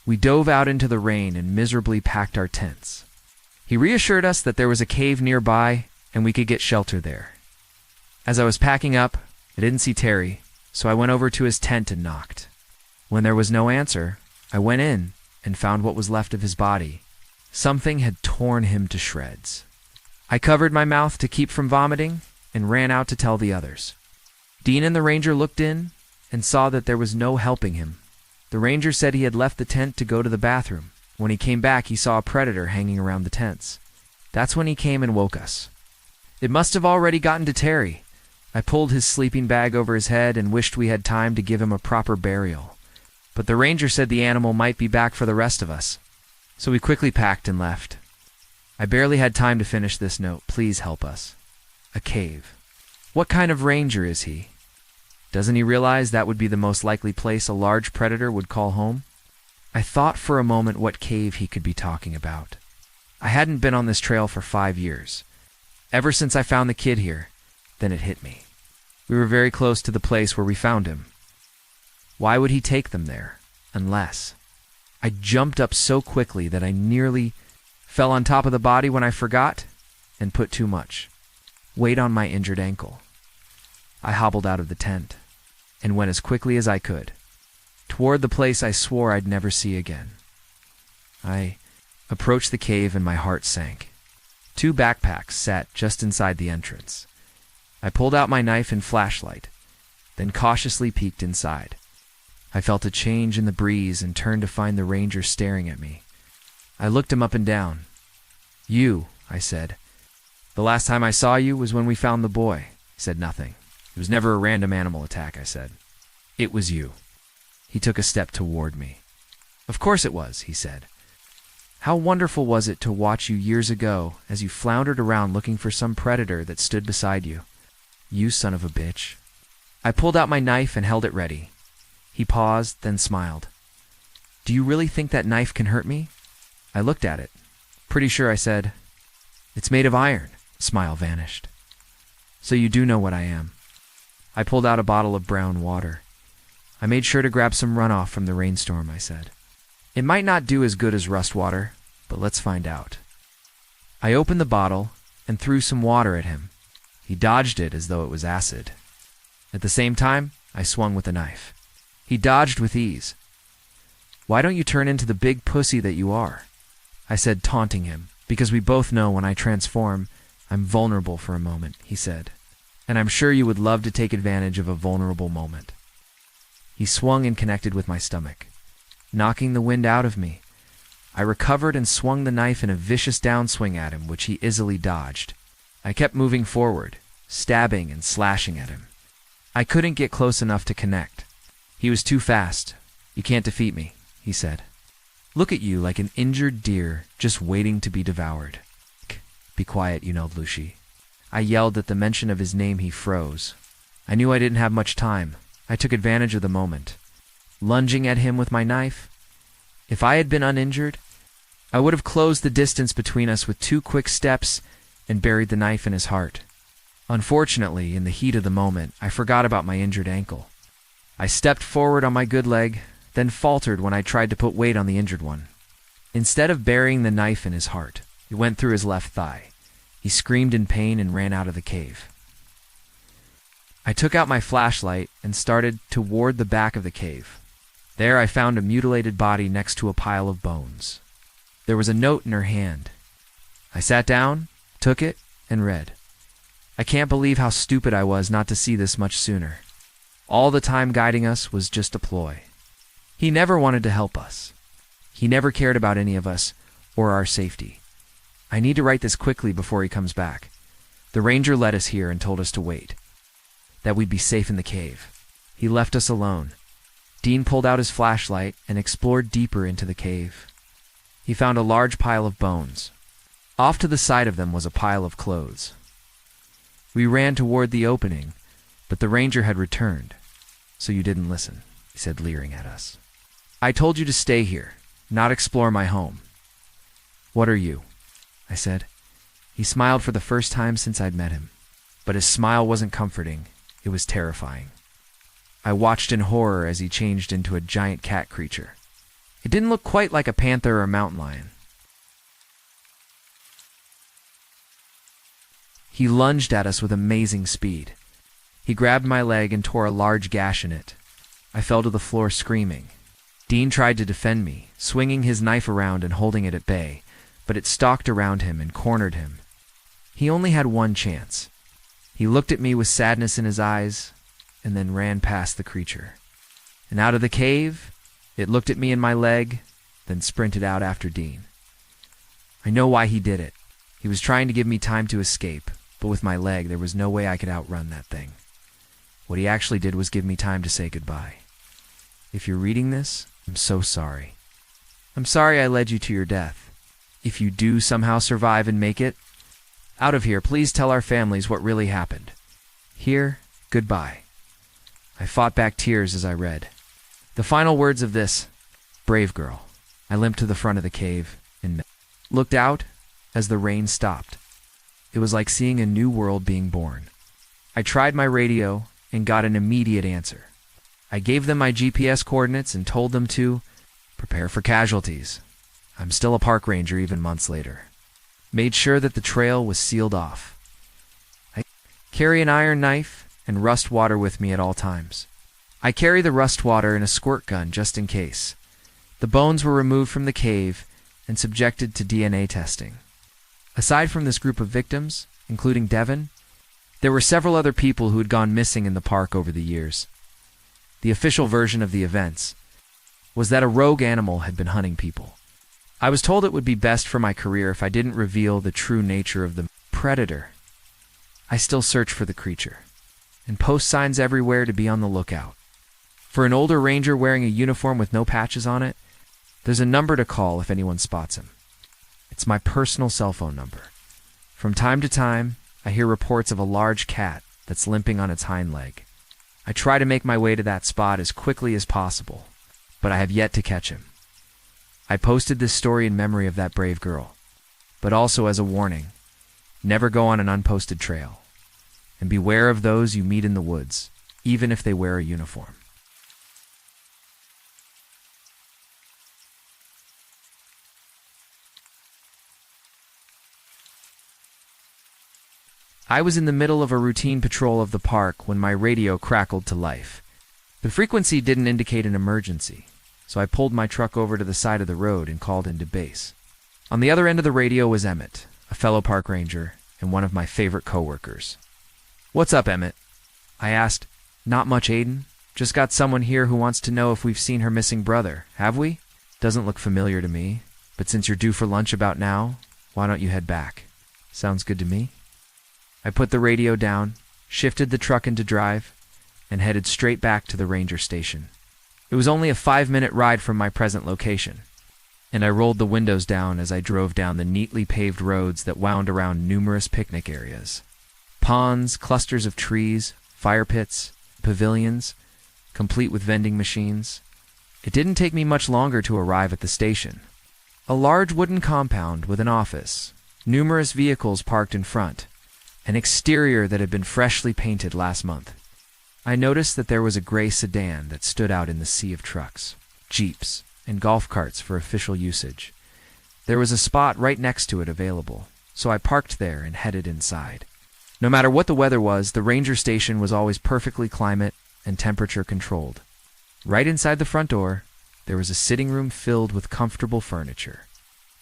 We dove out into the rain and miserably packed our tents. He reassured us that there was a cave nearby and we could get shelter there. As I was packing up, I didn't see Terry, so I went over to his tent and knocked. When there was no answer, I went in and found what was left of his body. Something had torn him to shreds. I covered my mouth to keep from vomiting and ran out to tell the others. Dean and the ranger looked in and saw that there was no helping him. The ranger said he had left the tent to go to the bathroom. When he came back, he saw a predator hanging around the tents. That's when he came and woke us. It must have already gotten to Terry. I pulled his sleeping bag over his head and wished we had time to give him a proper burial. But the ranger said the animal might be back for the rest of us. So we quickly packed and left. I barely had time to finish this note. Please help us. A cave. What kind of ranger is he? Doesn't he realize that would be the most likely place a large predator would call home? I thought for a moment what cave he could be talking about. I hadn't been on this trail for 5 years. Ever since I found the kid here, then it hit me. We were very close to the place where we found him. Why would he take them there? Unless... I jumped up so quickly that I nearly fell on top of the body when I forgot and put too much weight on my injured ankle. I hobbled out of the tent and went as quickly as I could toward the place I swore I'd never see again. I approached the cave and my heart sank. 2 backpacks sat just inside the entrance. I pulled out my knife and flashlight, then cautiously peeked inside. I felt a change in the breeze and turned to find the ranger staring at me. I looked him up and down. You, I said. The last time I saw you was when we found the boy. He said nothing. It was never a random animal attack, I said. It was you. He took a step toward me. Of course it was, he said. How wonderful was it to watch you years ago as you floundered around looking for some predator that stood beside you. You son of a bitch. I pulled out my knife and held it ready. He paused, then smiled. "Do you really think that knife can hurt me?" I looked at it. "Pretty sure," I said. "It's made of iron." Smile vanished. "So you do know what I am." I pulled out a bottle of brown water. "I made sure to grab some runoff from the rainstorm," I said. "It might not do as good as rust water, but let's find out." I opened the bottle and threw some water at him. He dodged it as though it was acid. At the same time, I swung with the knife. He dodged with ease. "Why don't you turn into the big pussy that you are?" I said, taunting him, because we both know when I transform, I'm vulnerable for a moment, he said. "And I'm sure you would love to take advantage of a vulnerable moment." He swung and connected with my stomach, knocking the wind out of me. I recovered and swung the knife in a vicious downswing at him, which he easily dodged. I kept moving forward, stabbing and slashing at him. I couldn't get close enough to connect. He was too fast. "You can't defeat me," he said. "Look at you like an injured deer just waiting to be devoured." "Be quiet, you know, Lucy." I yelled at the mention of his name. He froze. I knew I didn't have much time. I took advantage of the moment, lunging at him with my knife. If I had been uninjured, I would have closed the distance between us with 2 quick steps and buried the knife in his heart. Unfortunately, in the heat of the moment, I forgot about my injured ankle. I stepped forward on my good leg, then faltered when I tried to put weight on the injured one. Instead of burying the knife in his heart, it went through his left thigh. He screamed in pain and ran out of the cave. I took out my flashlight and started toward the back of the cave. There I found a mutilated body next to a pile of bones. There was a note in her hand. I sat down, took it, and read. I can't believe how stupid I was not to see this much sooner. All the time guiding us was just a ploy. He never wanted to help us. He never cared about any of us or our safety. I need to write this quickly before he comes back. The ranger led us here and told us to wait, that we'd be safe in the cave. He left us alone. Dean pulled out his flashlight and explored deeper into the cave. He found a large pile of bones. Off to the side of them was a pile of clothes. We ran toward the opening, but the ranger had returned. "So you didn't listen," he said, leering at us. "I told you to stay here, not explore my home." "What are you?" I said. He smiled for the first time since I'd met him, but his smile wasn't comforting. It was terrifying. I watched in horror as he changed into a giant cat creature. It didn't look quite like a panther or a mountain lion. He lunged at us with amazing speed. He grabbed my leg and tore a large gash in it. I fell to the floor screaming. Dean tried to defend me, swinging his knife around and holding it at bay, but it stalked around him and cornered him. He only had one chance. He looked at me with sadness in his eyes and then ran past the creature. And out of the cave, it looked at me and my leg, then sprinted out after Dean. I know why he did it. He was trying to give me time to escape, but with my leg, there was no way I could outrun that thing. What he actually did was give me time to say goodbye. If you're reading this, I'm so sorry. I'm sorry I led you to your death. If you do somehow survive and make it out of here, please tell our families what really happened. Here, goodbye. I fought back tears as I read. The final words of this, brave girl. I limped to the front of the cave and looked out as the rain stopped. It was like seeing a new world being born. I tried my radio and got an immediate answer. I gave them my GPS coordinates and told them to prepare for casualties. I'm still a park ranger even months later. Made sure that the trail was sealed off. I carry an iron knife and rust water with me at all times. I carry the rust water in a squirt gun just in case. The bones were removed from the cave and subjected to DNA testing. Aside from this group of victims, including Devin, there were several other people who had gone missing in the park over the years. The official version of the events was that a rogue animal had been hunting people. I was told it would be best for my career if I didn't reveal the true nature of the predator. I still search for the creature and post signs everywhere to be on the lookout. For an older ranger wearing a uniform with no patches on it, there's a number to call if anyone spots him. It's my personal cell phone number. From time to time, I hear reports of a large cat that's limping on its hind leg. I try to make my way to that spot as quickly as possible, but I have yet to catch him. I posted this story in memory of that brave girl, but also as a warning. Never go on an unposted trail, and beware of those you meet in the woods, even if they wear a uniform. I was in the middle of a routine patrol of the park when my radio crackled to life. The frequency didn't indicate an emergency, so I pulled my truck over to the side of the road and called into base. On the other end of the radio was Emmett, a fellow park ranger and one of my favorite coworkers. "What's up, Emmett?" I asked. "Not much, Aiden. Just got someone here who wants to know if we've seen her missing brother. Have we? Doesn't look familiar to me, but since you're due for lunch about now, why don't you head back? Sounds good to me." I put the radio down, shifted the truck into drive, and headed straight back to the ranger station. It was only a 5-minute ride from my present location, and I rolled the windows down as I drove down the neatly paved roads that wound around numerous picnic areas. Ponds, clusters of trees, fire pits, pavilions, complete with vending machines. It didn't take me much longer to arrive at the station. A large wooden compound with an office, numerous vehicles parked in front, an exterior that had been freshly painted last month. I noticed that there was a gray sedan that stood out in the sea of trucks, jeeps, and golf carts for official usage. There was a spot right next to it available, so I parked there and headed inside. No matter what the weather was, the ranger station was always perfectly climate and temperature controlled. Right inside the front door, there was a sitting room filled with comfortable furniture.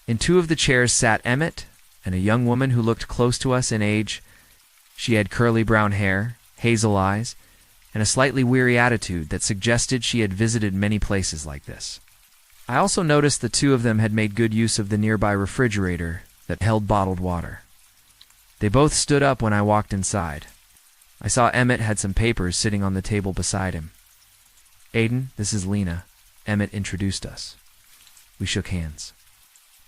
In 2 of the chairs sat Emmett and a young woman who looked close to us in age. She had curly brown hair, hazel eyes, and a slightly weary attitude that suggested she had visited many places like this. I also noticed the 2 of them had made good use of the nearby refrigerator that held bottled water. They both stood up when I walked inside. I saw Emmett had some papers sitting on the table beside him. "Aiden, this is Lena." Emmett introduced us. We shook hands.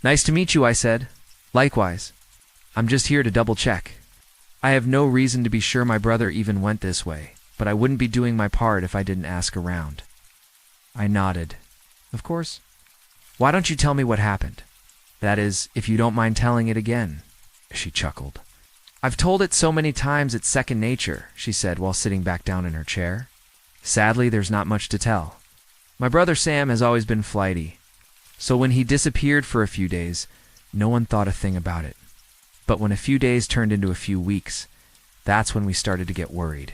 "Nice to meet you," I said. "Likewise. I'm just here to double check. I have no reason to be sure my brother even went this way, but I wouldn't be doing my part if I didn't ask around." I nodded. "Of course. Why don't you tell me what happened? That is, if you don't mind telling it again." She chuckled. "I've told it so many times it's second nature," she said while sitting back down in her chair. "Sadly, there's not much to tell. My brother Sam has always been flighty, so when he disappeared for a few days, no one thought a thing about it. But when a few days turned into a few weeks, that's when we started to get worried.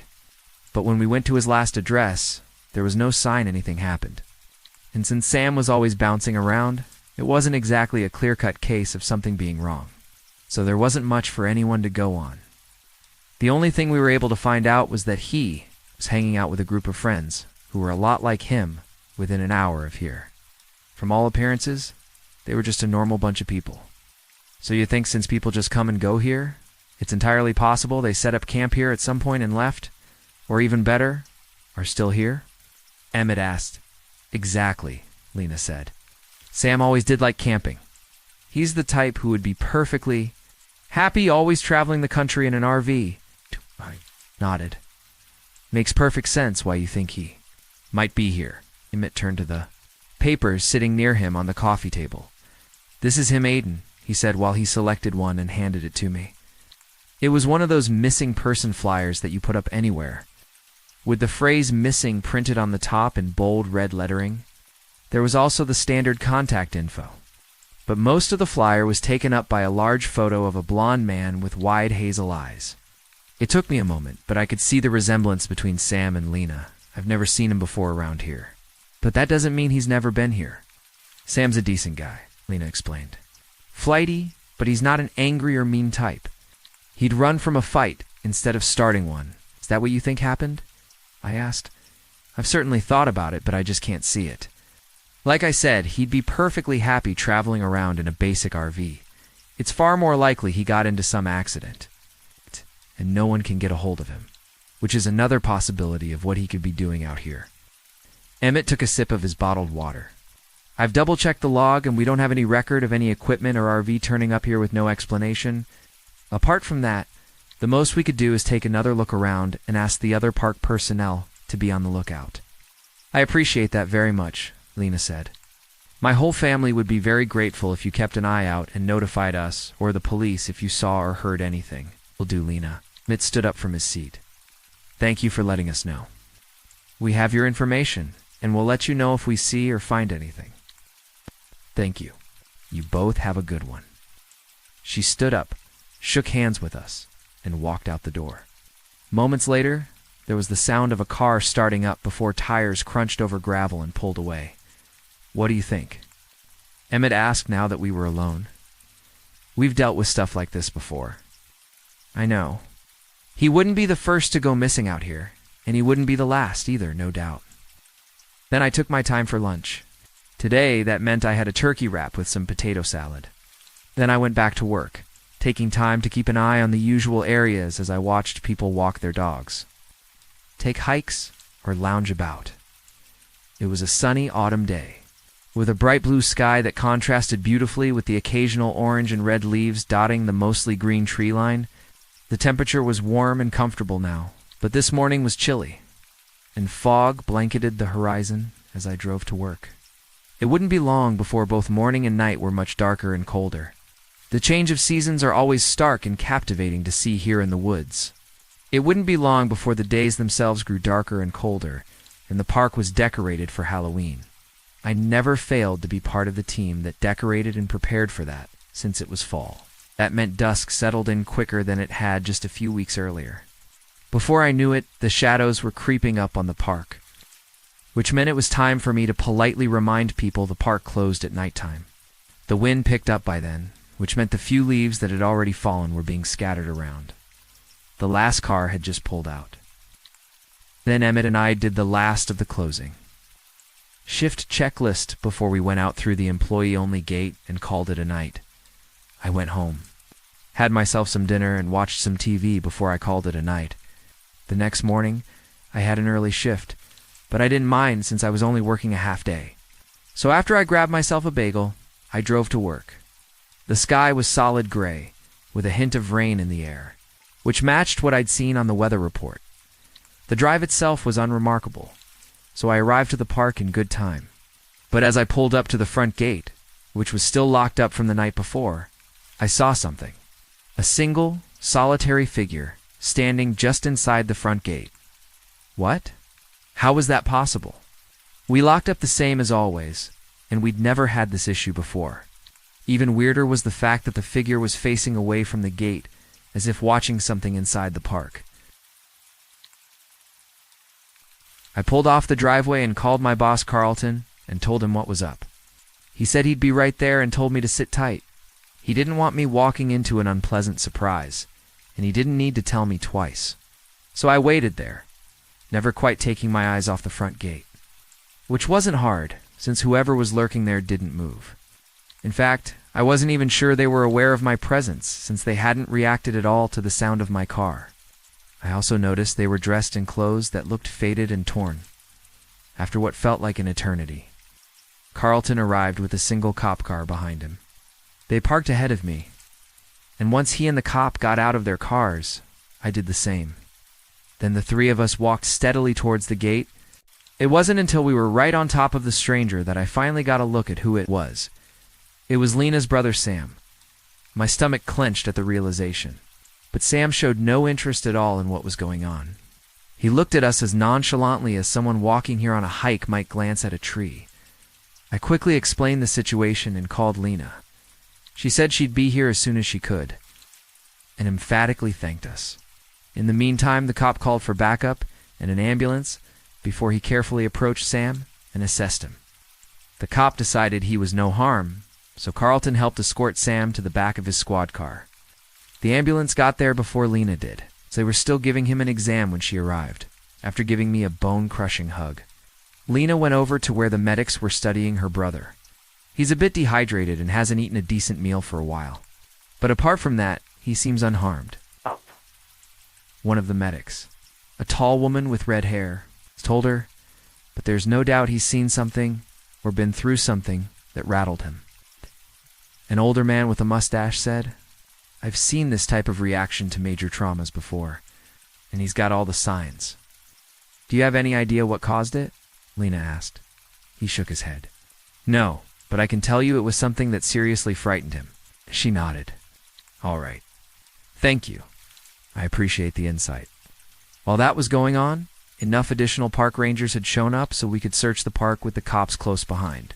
But when we went to his last address, there was no sign anything happened. And since Sam was always bouncing around, it wasn't exactly a clear-cut case of something being wrong. So there wasn't much for anyone to go on. The only thing we were able to find out was that he was hanging out with a group of friends who were a lot like him within an hour of here. From all appearances, they were just a normal bunch of people. So you think since people just come and go here, it's entirely possible they set up camp here at some point and left? Or even better, are still here?" Emmett asked. "Exactly," Lena said. "Sam always did like camping. He's the type who would be perfectly happy always traveling the country in an RV." I nodded. "Makes perfect sense why you think he might be here." Emmett turned to the papers sitting near him on the coffee table. "This is him, Aiden," he said while he selected one and handed it to me. It was one of those missing person flyers that you put up anywhere, with the phrase "missing" printed on the top in bold red lettering. There was also the standard contact info. But most of the flyer was taken up by a large photo of a blond man with wide hazel eyes. It took me a moment, but I could see the resemblance between Sam and Lena. I've never seen him before around here. But that doesn't mean he's never been here. Sam's a decent guy, Lena explained. Flighty, but he's not an angry or mean type. He'd run from a fight instead of starting one. Is that what you think happened? I asked. I've certainly thought about it, but I just can't see it. Like I said, he'd be perfectly happy traveling around in a basic RV. It's far more likely he got into some accident, and no one can get a hold of him, which is another possibility of what he could be doing out here. Emmett took a sip of his bottled water. I've double-checked the log, and we don't have any record of any equipment or RV turning up here with no explanation. Apart from that, the most we could do is take another look around and ask the other park personnel to be on the lookout. I appreciate that very much, Lena said. My whole family would be very grateful if you kept an eye out and notified us or the police if you saw or heard anything. Will do, Lena. Mitt stood up from his seat. Thank you for letting us know. We have your information, and we'll let you know if we see or find anything. Thank you. You both have a good one. She stood up, shook hands with us, and walked out the door. Moments later, there was the sound of a car starting up before tires crunched over gravel and pulled away. What do you think? Emmett asked now that we were alone. We've dealt with stuff like this before. I know. He wouldn't be the first to go missing out here, and he wouldn't be the last either, no doubt. Then I took my time for lunch. Today, that meant I had a turkey wrap with some potato salad. Then I went back to work, taking time to keep an eye on the usual areas as I watched people walk their dogs, take hikes, or lounge about. It was a sunny autumn day, with a bright blue sky that contrasted beautifully with the occasional orange and red leaves dotting the mostly green tree line. The temperature was warm and comfortable now, but this morning was chilly, and fog blanketed the horizon as I drove to work. It wouldn't be long before both morning and night were much darker and colder. The change of seasons are always stark and captivating to see here in the woods. It wouldn't be long before the days themselves grew darker and colder, and the park was decorated for Halloween. I never failed to be part of the team that decorated and prepared for that, since it was fall. That meant dusk settled in quicker than it had just a few weeks earlier. Before I knew it, the shadows were creeping up on the park, which meant it was time for me to politely remind people the park closed at nighttime. The wind picked up by then, which meant the few leaves that had already fallen were being scattered around. The last car had just pulled out. Then Emmett and I did the last of the closing. Shift checklist before we went out through the employee-only gate and called it a night. I went home, had myself some dinner, and watched some TV before I called it a night. The next morning, I had an early shift, but I didn't mind since I was only working a half day. So after I grabbed myself a bagel, I drove to work. The sky was solid gray, with a hint of rain in the air, which matched what I'd seen on the weather report. The drive itself was unremarkable, so I arrived to the park in good time. But as I pulled up to the front gate, which was still locked up from the night before, I saw something. A single, solitary figure standing just inside the front gate. What? How was that possible? We locked up the same as always, and we'd never had this issue before. Even weirder was the fact that the figure was facing away from the gate, as if watching something inside the park. I pulled off the driveway and called my boss Carlton and told him what was up. He said he'd be right there and told me to sit tight. He didn't want me walking into an unpleasant surprise, and he didn't need to tell me twice. So I waited there, never quite taking my eyes off the front gate. Which wasn't hard, since whoever was lurking there didn't move. In fact, I wasn't even sure they were aware of my presence, since they hadn't reacted at all to the sound of my car. I also noticed they were dressed in clothes that looked faded and torn, after what felt like an eternity. Carlton arrived with a single cop car behind him. They parked ahead of me, and once he and the cop got out of their cars, I did the same. Then the three of us walked steadily towards the gate. It wasn't until we were right on top of the stranger that I finally got a look at who it was. It was Lena's brother Sam. My stomach clenched at the realization, but Sam showed no interest at all in what was going on. He looked at us as nonchalantly as someone walking here on a hike might glance at a tree. I quickly explained the situation and called Lena. She said she'd be here as soon as she could, and emphatically thanked us. In the meantime, the cop called for backup and an ambulance before he carefully approached Sam and assessed him. The cop decided he was no harm, so Carlton helped escort Sam to the back of his squad car. The ambulance got there before Lena did, so they were still giving him an exam when she arrived, after giving me a bone-crushing hug. Lena went over to where the medics were studying her brother. He's a bit dehydrated and hasn't eaten a decent meal for a while. But apart from that, he seems unharmed. One of the medics, a tall woman with red hair, told her, but there's no doubt he's seen something or been through something that rattled him. An older man with a mustache said, I've seen this type of reaction to major traumas before, and he's got all the signs. Do you have any idea what caused it? Lena asked. He shook his head. No, but I can tell you it was something that seriously frightened him. She nodded. All right. Thank you. I appreciate the insight. While that was going on, enough additional park rangers had shown up so we could search the park with the cops close behind.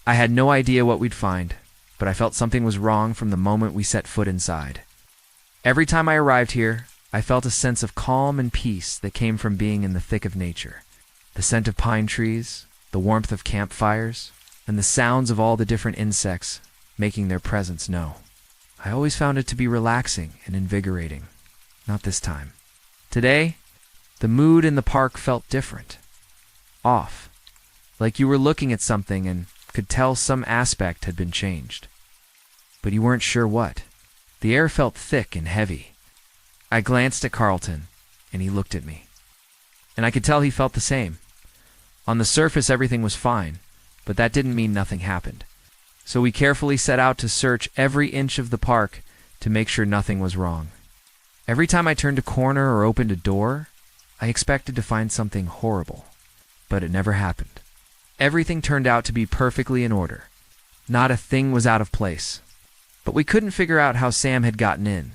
I had no idea what we'd find, but I felt something was wrong from the moment we set foot inside. Every time I arrived here, I felt a sense of calm and peace that came from being in the thick of nature. The scent of pine trees, the warmth of campfires, and the sounds of all the different insects making their presence known. I always found it to be relaxing and invigorating. Not this time. Today, the mood in the park felt different. Off. Like you were looking at something and could tell some aspect had been changed. But you weren't sure what. The air felt thick and heavy. I glanced at Carlton, and he looked at me. And I could tell he felt the same. On the surface, everything was fine, but that didn't mean nothing happened. So we carefully set out to search every inch of the park to make sure nothing was wrong. Every time I turned a corner or opened a door, I expected to find something horrible, but it never happened. Everything turned out to be perfectly in order. Not a thing was out of place. But we couldn't figure out how Sam had gotten in.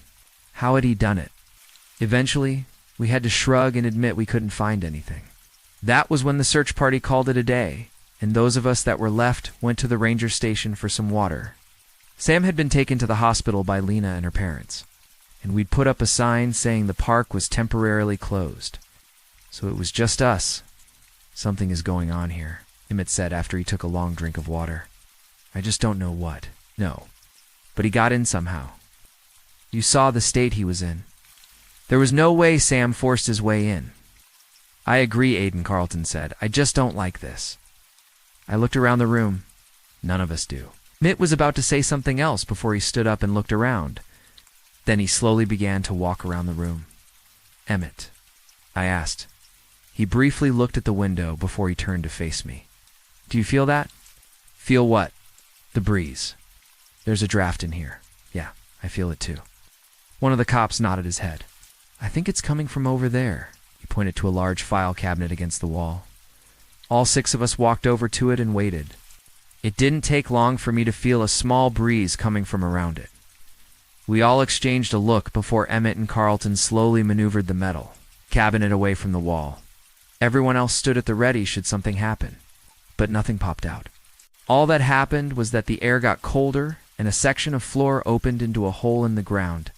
How had he done it? Eventually, we had to shrug and admit we couldn't find anything. That was when the search party called it a day, and those of us that were left went to the ranger station for some water. Sam had been taken to the hospital by Lena and her parents, and we'd put up a sign saying the park was temporarily closed. So it was just us. Something is going on here, Emmett said after he took a long drink of water. I just don't know what. No. But he got in somehow. You saw the state he was in. There was no way Sam forced his way in. I agree, Aiden, Carlton said. I just don't like this. I looked around the room. None of us do. Mitt was about to say something else before he stood up and looked around. Then he slowly began to walk around the room. Emmett, I asked. He briefly looked at the window before he turned to face me. Do you feel that? Feel what? The breeze. There's a draft in here. Yeah, I feel it too. One of the cops nodded his head. I think it's coming from over there. He pointed to a large file cabinet against the wall. All 6 of us walked over to it and waited. It didn't take long for me to feel a small breeze coming from around it. We all exchanged a look before Emmett and Carlton slowly maneuvered the metal cabinet away from the wall. Everyone else stood at the ready should something happen, but nothing popped out. All that happened was that the air got colder and a section of floor opened into a hole in the ground.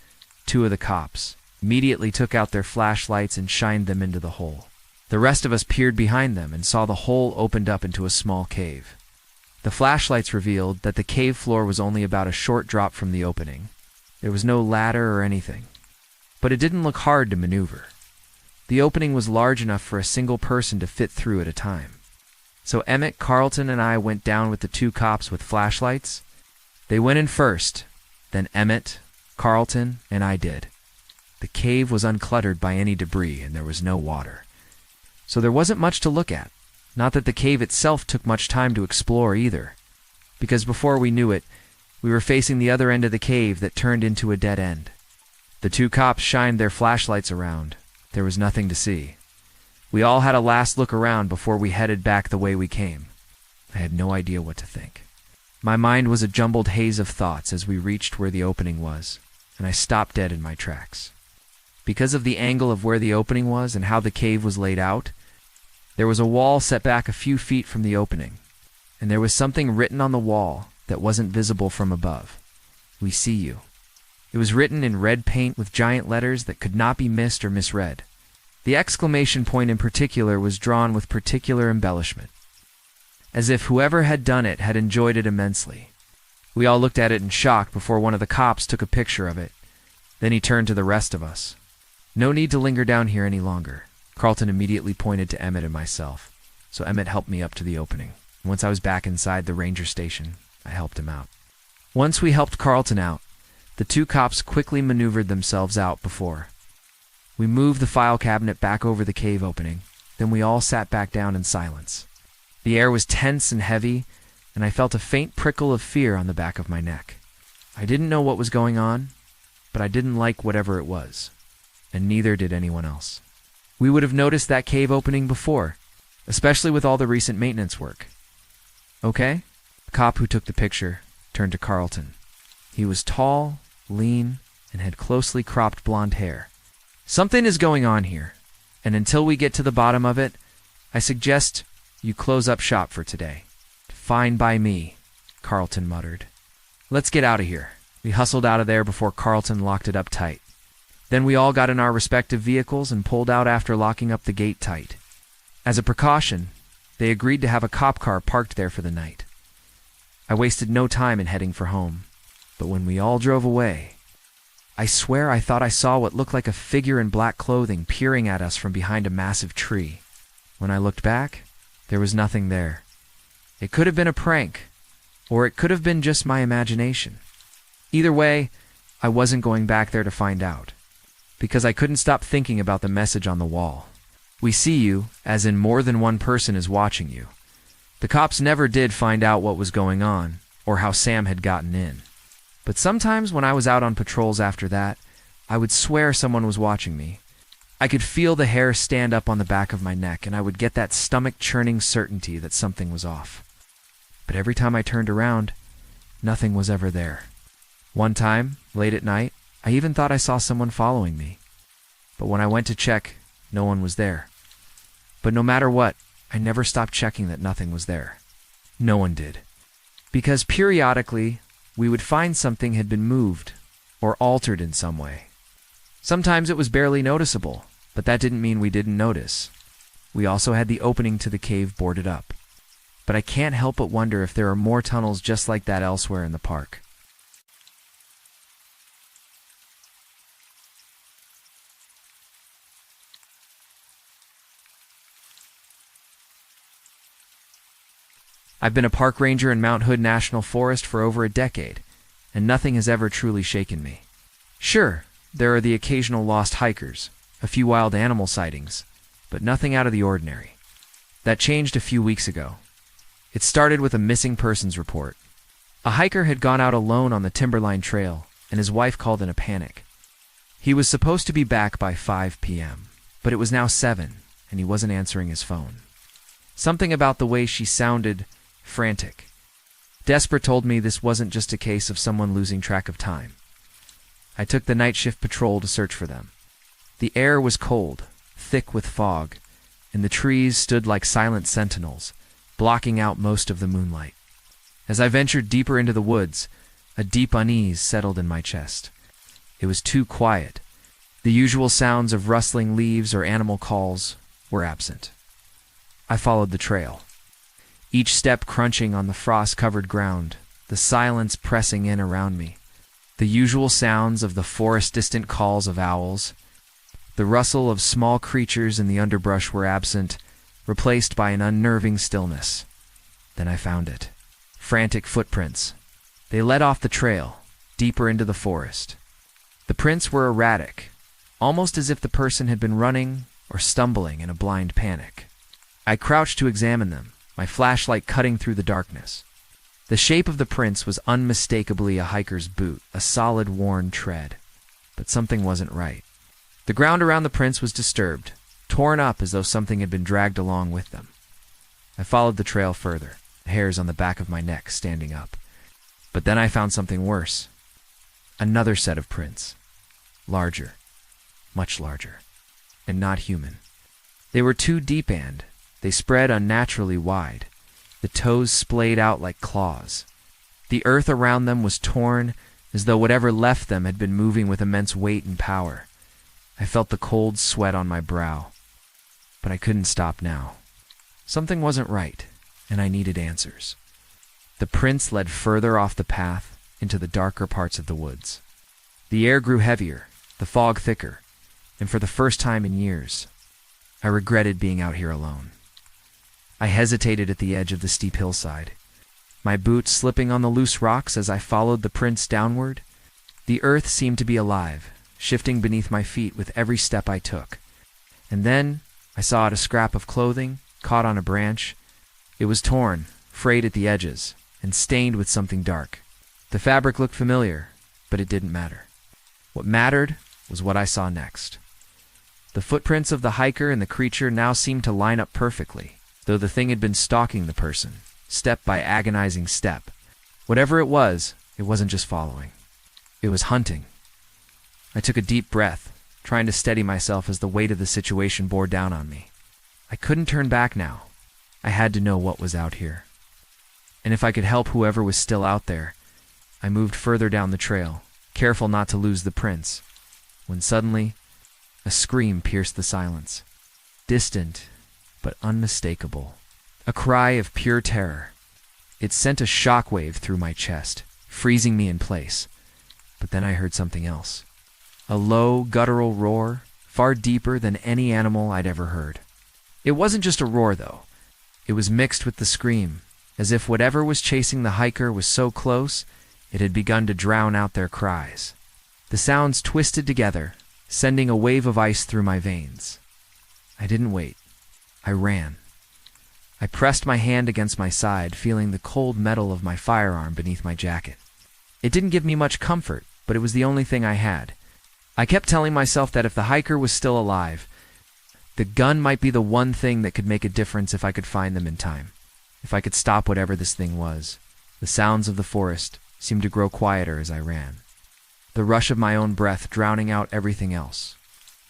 2 of the cops immediately took out their flashlights and shined them into the hole. The rest of us peered behind them and saw the hole opened up into a small cave. The flashlights revealed that the cave floor was only about a short drop from the opening. There was no ladder or anything, but it didn't look hard to maneuver. The opening was large enough for a single person to fit through at a time. So Emmett, Carlton, and I went down with the 2 cops with flashlights. They went in first, then Emmett, Carlton, and I did. The cave was uncluttered by any debris and there was no water. So there wasn't much to look at. Not that the cave itself took much time to explore either, because before we knew it, we were facing the other end of the cave that turned into a dead end. The 2 cops shined their flashlights around. There was nothing to see. We all had a last look around before we headed back the way we came. I had no idea what to think. My mind was a jumbled haze of thoughts as we reached where the opening was, and I stopped dead in my tracks. Because of the angle of where the opening was and how the cave was laid out, there was a wall set back a few feet from the opening, and there was something written on the wall that wasn't visible from above. We see you. It was written in red paint with giant letters that could not be missed or misread. The exclamation point in particular was drawn with particular embellishment, as if whoever had done it had enjoyed it immensely. We all looked at it in shock before one of the cops took a picture of it. Then he turned to the rest of us. No need to linger down here any longer. Carlton immediately pointed to Emmett and myself, so Emmett helped me up to the opening. Once I was back inside the ranger station, I helped him out. Once we helped Carlton out, the 2 cops quickly maneuvered themselves out before. We moved the file cabinet back over the cave opening, then we all sat back down in silence. The air was tense and heavy, and I felt a faint prickle of fear on the back of my neck. I didn't know what was going on, but I didn't like whatever it was, and neither did anyone else. We would have noticed that cave opening before, especially with all the recent maintenance work. Okay? The cop who took the picture turned to Carlton. He was tall, lean, and had closely cropped blonde hair. "Something is going on here, and until we get to the bottom of it, I suggest you close up shop for today." "Fine by me," Carlton muttered. "Let's get out of here." We hustled out of there before Carlton locked it up tight. Then we all got in our respective vehicles and pulled out after locking up the gate tight. As a precaution, they agreed to have a cop car parked there for the night. I wasted no time in heading for home, but when we all drove away, I swear I thought I saw what looked like a figure in black clothing peering at us from behind a massive tree. When I looked back, there was nothing there. It could have been a prank, or it could have been just my imagination. Either way, I wasn't going back there to find out, because I couldn't stop thinking about the message on the wall. "We see you," as in more than one person is watching you. The cops never did find out what was going on, or how Sam had gotten in. But sometimes when I was out on patrols after that, I would swear someone was watching me. I could feel the hair stand up on the back of my neck, and I would get that stomach-churning certainty that something was off. But every time I turned around, nothing was ever there. One time, late at night, I even thought I saw someone following me. But when I went to check, no one was there. But no matter what, I never stopped checking that nothing was there. No one did. Because periodically, we would find something had been moved or altered in some way. Sometimes it was barely noticeable, but that didn't mean we didn't notice. We also had the opening to the cave boarded up. But I can't help but wonder if there are more tunnels just like that elsewhere in the park. I've been a park ranger in Mount Hood National Forest for over a decade, and nothing has ever truly shaken me. Sure, there are the occasional lost hikers, a few wild animal sightings, but nothing out of the ordinary. That changed a few weeks ago. It started with a missing persons report. A hiker had gone out alone on the Timberline Trail, and his wife called in a panic. He was supposed to be back by 5 p.m., but it was now 7, and he wasn't answering his phone. Something about the way she sounded frantic. Desperate told me this wasn't just a case of someone losing track of time. I took the night shift patrol to search for them. The air was cold, thick with fog, and the trees stood like silent sentinels, blocking out most of the moonlight. As I ventured deeper into the woods, a deep unease settled in my chest. It was too quiet. The usual sounds of rustling leaves or animal calls were absent. I followed the trail, each step crunching on the frost-covered ground, the silence pressing in around me. The usual sounds of the forest distant calls of owls, the rustle of small creatures in the underbrush were absent, replaced by an unnerving stillness. Then I found it. Frantic footprints. They led off the trail, deeper into the forest. The prints were erratic, almost as if the person had been running or stumbling in a blind panic. I crouched to examine them, my flashlight cutting through the darkness. The shape of the prints was unmistakably a hiker's boot, a solid worn tread. But something wasn't right. The ground around the prints was disturbed, torn up as though something had been dragged along with them. I followed the trail further, the hairs on the back of my neck standing up. But then I found something worse. Another set of prints. Larger, much larger, and not human. They were too deep and they spread unnaturally wide. The toes splayed out like claws. The earth around them was torn, as though whatever left them had been moving with immense weight and power. I felt the cold sweat on my brow. But I couldn't stop now. Something wasn't right, and I needed answers. The prints led further off the path into the darker parts of the woods. The air grew heavier, the fog thicker, and for the first time in years, I regretted being out here alone. I hesitated at the edge of the steep hillside, my boots slipping on the loose rocks as I followed the prints downward. The earth seemed to be alive, shifting beneath my feet with every step I took. And then I saw out a scrap of clothing, caught on a branch. It was torn, frayed at the edges, and stained with something dark. The fabric looked familiar, but it didn't matter. What mattered was what I saw next. The footprints of the hiker and the creature now seemed to line up perfectly, though the thing had been stalking the person, step by agonizing step. Whatever it wasn't just following. It was hunting. I took a deep breath, trying to steady myself as the weight of the situation bore down on me. I couldn't turn back now. I had to know what was out here. And if I could help whoever was still out there, I moved further down the trail, careful not to lose the prints, when suddenly, a scream pierced the silence. Distant, but unmistakable. A cry of pure terror. It sent a shockwave through my chest, freezing me in place. But then I heard something else. A low, guttural roar, far deeper than any animal I'd ever heard. It wasn't just a roar, though. It was mixed with the scream, as if whatever was chasing the hiker was so close, it had begun to drown out their cries. The sounds twisted together, sending a wave of ice through my veins. I didn't wait. I ran. I pressed my hand against my side, feeling the cold metal of my firearm beneath my jacket. It didn't give me much comfort, but it was the only thing I had. I kept telling myself that if the hiker was still alive, the gun might be the one thing that could make a difference if I could find them in time. If I could stop whatever this thing was. The sounds of the forest seemed to grow quieter as I ran. The rush of my own breath drowning out everything else.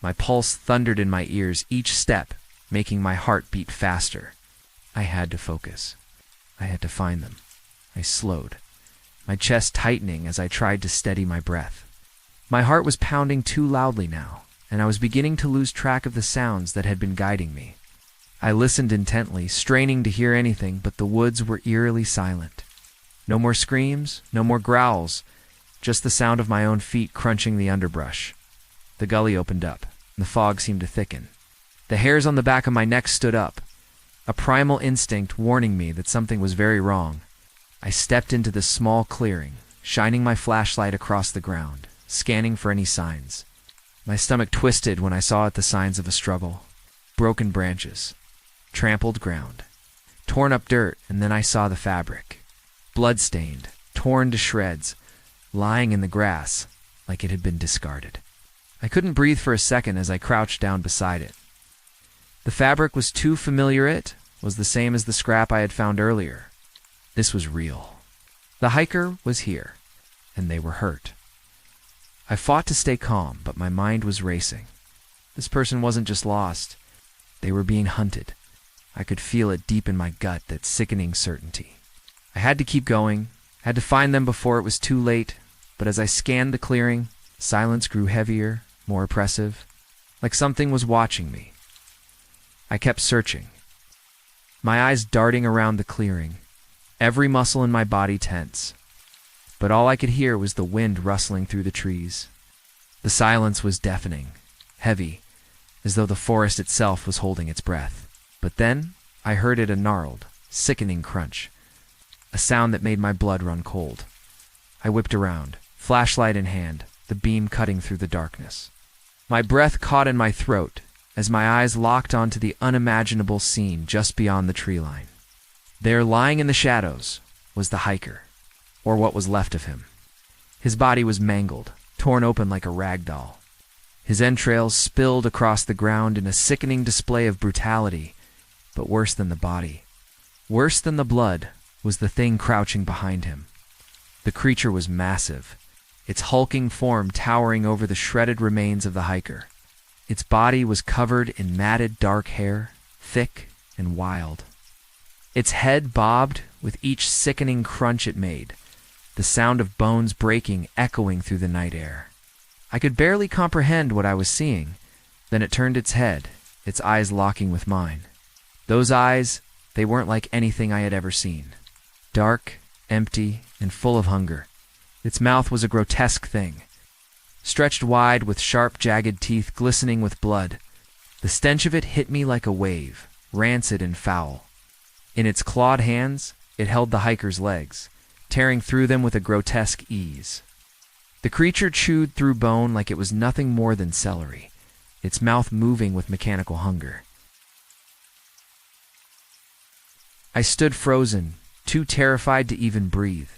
My pulse thundered in my ears each step, making my heart beat faster. I had to focus. I had to find them. I slowed, my chest tightening as I tried to steady my breath. My heart was pounding too loudly now, and I was beginning to lose track of the sounds that had been guiding me. I listened intently, straining to hear anything, but the woods were eerily silent. No more screams, no more growls, just the sound of my own feet crunching the underbrush. The gully opened up, and the fog seemed to thicken. The hairs on the back of my neck stood up, a primal instinct warning me that something was very wrong. I stepped into the small clearing, shining my flashlight across the ground, scanning for any signs. My stomach twisted when I saw the signs of a struggle. Broken branches, trampled ground, torn up dirt, and then I saw the fabric. Blood-stained, torn to shreds, lying in the grass like it had been discarded. I couldn't breathe for a second as I crouched down beside it. The fabric was too familiar. It was the same as the scrap I had found earlier. This was real. The hiker was here, and they were hurt. I fought to stay calm, but my mind was racing. This person wasn't just lost. They were being hunted. I could feel it deep in my gut, that sickening certainty. I had to keep going, had to find them before it was too late, but as I scanned the clearing, silence grew heavier, more oppressive, like something was watching me. I kept searching, my eyes darting around the clearing, every muscle in my body tense. But all I could hear was the wind rustling through the trees. The silence was deafening, heavy, as though the forest itself was holding its breath. But then I heard a gnarled, sickening crunch, a sound that made my blood run cold. I whipped around, flashlight in hand, the beam cutting through the darkness. My breath caught in my throat as my eyes locked onto the unimaginable scene just beyond the tree line. There, lying in the shadows, was the hiker, or what was left of him. His body was mangled, torn open like a rag doll. His entrails spilled across the ground in a sickening display of brutality, but worse than the body, worse than the blood, was the thing crouching behind him. The creature was massive, its hulking form towering over the shredded remains of the hiker. Its body was covered in matted dark hair, thick and wild. Its head bobbed with each sickening crunch it made, the sound of bones breaking echoing through the night air. I could barely comprehend what I was seeing. Then it turned its head, its eyes locking with mine. Those eyes, they weren't like anything I had ever seen. Dark, empty, and full of hunger. Its mouth was a grotesque thing, stretched wide with sharp, jagged teeth glistening with blood. The stench of it hit me like a wave, rancid and foul. In its clawed hands, it held the hiker's legs, tearing through them with a grotesque ease. The creature chewed through bone like it was nothing more than celery, its mouth moving with mechanical hunger. I stood frozen, too terrified to even breathe.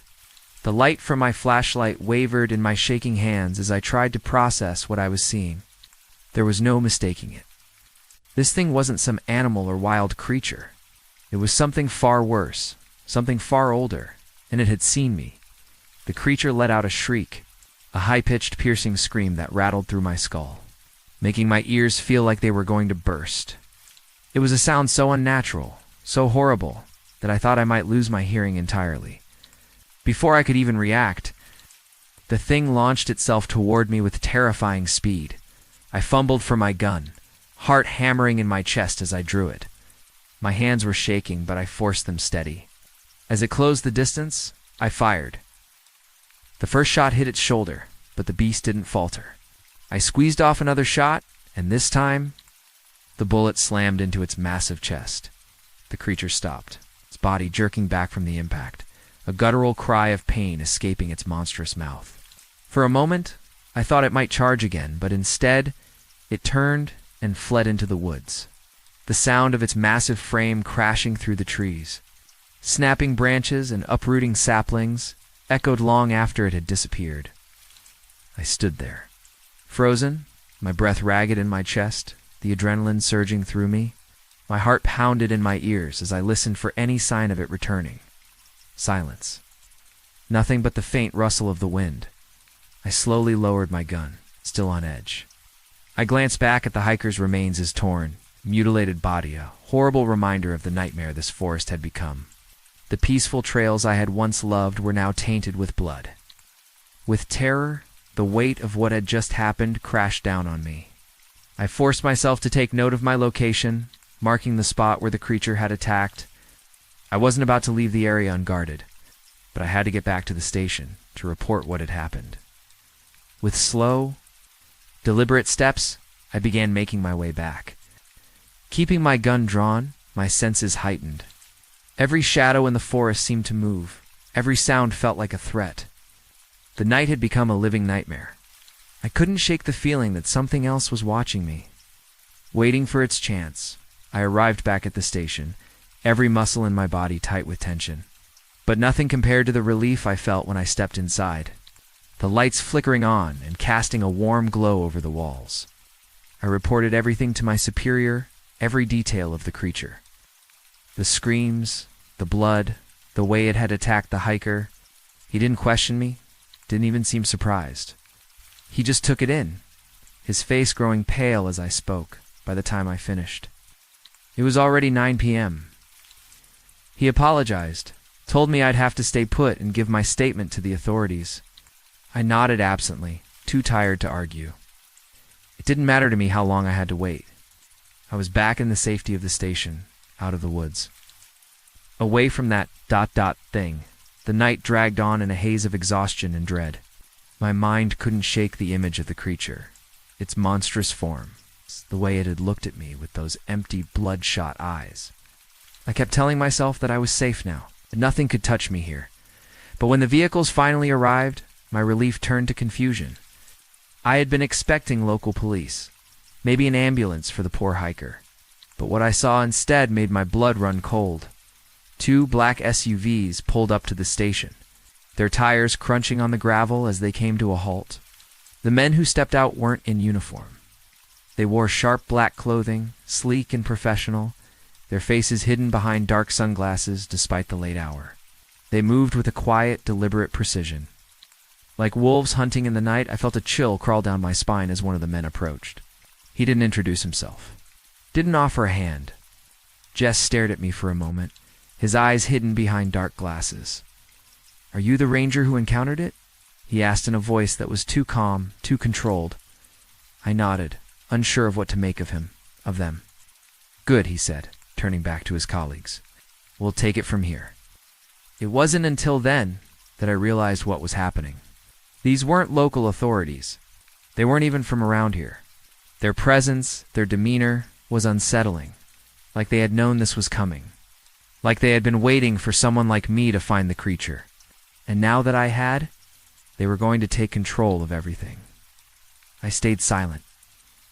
The light from my flashlight wavered in my shaking hands as I tried to process what I was seeing. There was no mistaking it. This thing wasn't some animal or wild creature. It was something far worse, something far older, and it had seen me. The creature let out a shriek, a high-pitched, piercing scream that rattled through my skull, making my ears feel like they were going to burst. It was a sound so unnatural, so horrible, that I thought I might lose my hearing entirely. Before I could even react, the thing launched itself toward me with terrifying speed. I fumbled for my gun, heart hammering in my chest as I drew it. My hands were shaking, but I forced them steady. As it closed the distance, I fired. The first shot hit its shoulder, but the beast didn't falter. I squeezed off another shot, and this time, the bullet slammed into its massive chest. The creature stopped, its body jerking back from the impact, a guttural cry of pain escaping its monstrous mouth. For a moment, I thought it might charge again, but instead, it turned and fled into the woods. The sound of its massive frame crashing through the trees, snapping branches and uprooting saplings, echoed long after it had disappeared. I stood there, frozen, my breath ragged in my chest, the adrenaline surging through me. My heart pounded in my ears as I listened for any sign of it returning. Silence. Nothing but the faint rustle of the wind. I slowly lowered my gun, still on edge. I glanced back at the hiker's remains, his torn, mutilated body, a horrible reminder of the nightmare this forest had become. The peaceful trails I had once loved were now tainted with blood. With terror, the weight of what had just happened crashed down on me. I forced myself to take note of my location, marking the spot where the creature had attacked. I wasn't about to leave the area unguarded, but I had to get back to the station to report what had happened. With slow, deliberate steps, I began making my way back. Keeping my gun drawn, my senses heightened. Every shadow in the forest seemed to move. Every sound felt like a threat. The night had become a living nightmare. I couldn't shake the feeling that something else was watching me. Waiting for its chance, I arrived back at the station, every muscle in my body tight with tension. But nothing compared to the relief I felt when I stepped inside. The lights flickering on and casting a warm glow over the walls. I reported everything to my superior, every detail of the creature. The screams, the blood, the way it had attacked the hiker. He didn't question me, didn't even seem surprised. He just took it in, his face growing pale as I spoke by the time I finished. It was already 9 p.m. He apologized, told me I'd have to stay put and give my statement to the authorities. I nodded absently, too tired to argue. It didn't matter to me how long I had to wait. I was back in the safety of the station, out of the woods. Away from that ... thing, the night dragged on in a haze of exhaustion and dread. My mind couldn't shake the image of the creature, its monstrous form, the way it had looked at me with those empty, bloodshot eyes. I kept telling myself that I was safe now, that nothing could touch me here. But when the vehicles finally arrived, my relief turned to confusion. I had been expecting local police, maybe an ambulance for the poor hiker. But what I saw instead made my blood run cold. 2 black SUVs pulled up to the station, their tires crunching on the gravel as they came to a halt. The men who stepped out weren't in uniform. They wore sharp black clothing, sleek and professional, their faces hidden behind dark sunglasses despite the late hour. They moved with a quiet, deliberate precision. Like wolves hunting in the night, I felt a chill crawl down my spine as one of the men approached. He didn't introduce himself. Didn't offer a hand. Just stared at me for a moment, his eyes hidden behind dark glasses. "Are you the ranger who encountered it?" he asked in a voice that was too calm, too controlled. I nodded, unsure of what to make of them. "Good," he said, turning back to his colleagues. "We'll take it from here." It wasn't until then that I realized what was happening. These weren't local authorities. They weren't even from around here. Their presence, their demeanor, was unsettling, like they had known this was coming, like they had been waiting for someone like me to find the creature. And now that I had, they were going to take control of everything. I stayed silent,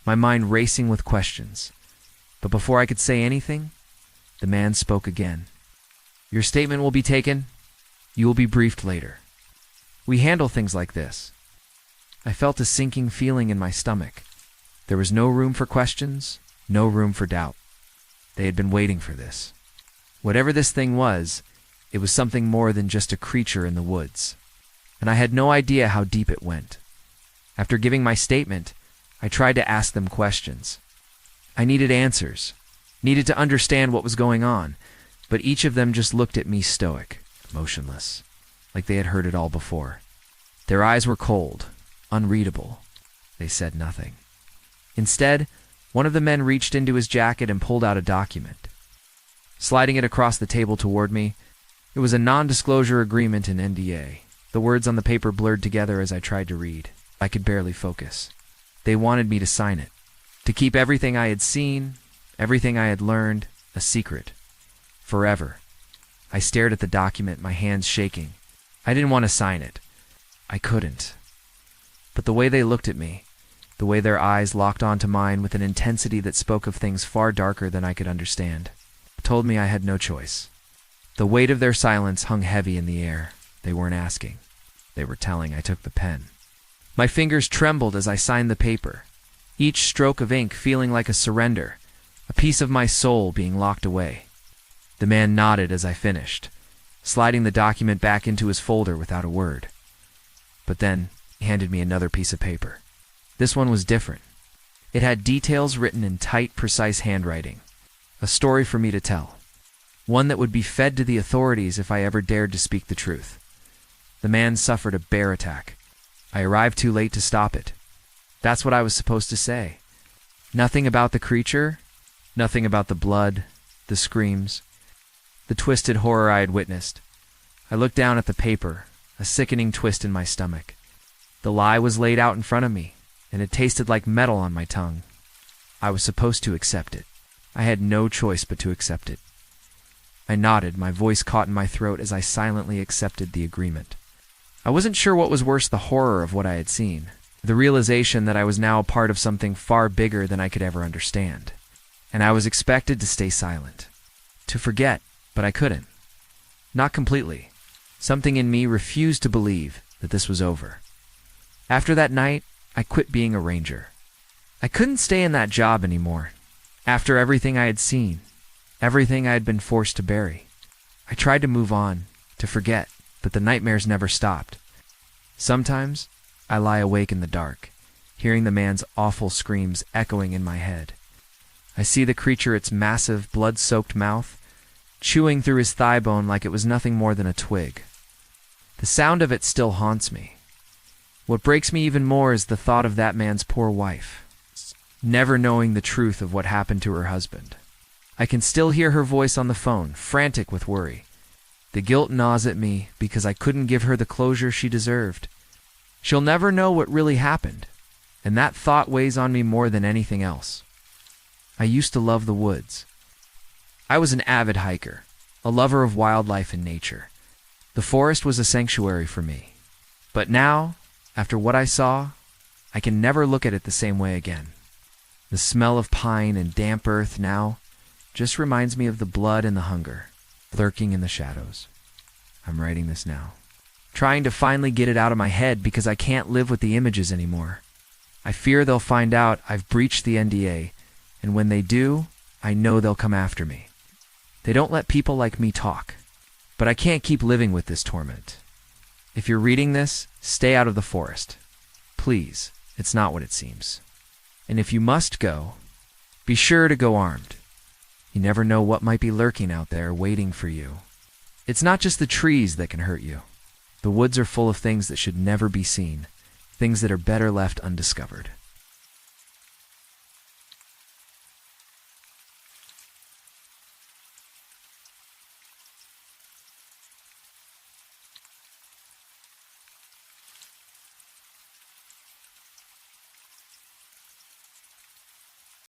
my mind racing with questions. But before I could say anything, the man spoke again. "Your statement will be taken. You will be briefed later. We handle things like this." I felt a sinking feeling in my stomach. There was no room for questions, no room for doubt. They had been waiting for this. Whatever this thing was, It was something more than just a creature in the woods, and I had no idea how deep it went. After giving my statement, I tried to ask them questions. I needed answers, needed to understand what was going on, but each of them just looked at me stoic, motionless, like they had heard it all before. Their eyes were cold, unreadable. They said nothing. Instead, one of the men reached into his jacket and pulled out a document. Sliding it across the table toward me, it was a non-disclosure agreement and NDA. The words on the paper blurred together as I tried to read. I could barely focus. They wanted me to sign it, to keep everything I had seen, everything I had learned, a secret. Forever. I stared at the document, my hands shaking. I didn't want to sign it. I couldn't. But the way they looked at me, the way their eyes locked onto mine with an intensity that spoke of things far darker than I could understand, told me I had no choice. The weight of their silence hung heavy in the air. They weren't asking. They were telling. I took the pen. My fingers trembled as I signed the paper, each stroke of ink feeling like a surrender, a piece of my soul being locked away. The man nodded as I finished, sliding the document back into his folder without a word. But then he handed me another piece of paper. This one was different. It had details written in tight, precise handwriting. A story for me to tell. One that would be fed to the authorities if I ever dared to speak the truth. The man suffered a bear attack. I arrived too late to stop it. That's what I was supposed to say. Nothing about the creature, nothing about the blood, the screams, the twisted horror I had witnessed. I looked down at the paper, a sickening twist in my stomach. The lie was laid out in front of me, and it tasted like metal on my tongue. I was supposed to accept it. I had no choice but to accept it. I nodded, my voice caught in my throat as I silently accepted the agreement. I wasn't sure what was worse, the horror of what I had seen, the realization that I was now a part of something far bigger than I could ever understand. And I was expected to stay silent, to forget, but I couldn't. Not completely. Something in me refused to believe that this was over. After that night, I quit being a ranger. I couldn't stay in that job anymore. After everything I had seen, everything I had been forced to bury, I tried to move on, to forget, but the nightmares never stopped. Sometimes, I lie awake in the dark, hearing the man's awful screams echoing in my head. I see the creature, its massive, blood-soaked mouth, chewing through his thigh bone like it was nothing more than a twig. The sound of it still haunts me. What breaks me even more is the thought of that man's poor wife, never knowing the truth of what happened to her husband. I can still hear her voice on the phone, frantic with worry. The guilt gnaws at me because I couldn't give her the closure she deserved. She'll never know what really happened, and that thought weighs on me more than anything else. I used to love the woods. I was an avid hiker, a lover of wildlife and nature. The forest was a sanctuary for me. But now, after what I saw, I can never look at it the same way again. The smell of pine and damp earth now just reminds me of the blood and the hunger, lurking in the shadows. I'm writing this now, trying to finally get it out of my head because I can't live with the images anymore. I fear they'll find out I've breached the NDA, and when they do, I know they'll come after me. They don't let people like me talk, but I can't keep living with this torment. If you're reading this, stay out of the forest. Please, it's not what it seems. And if you must go, be sure to go armed. You never know what might be lurking out there waiting for you. It's not just the trees that can hurt you. The woods are full of things that should never be seen, things that are better left undiscovered.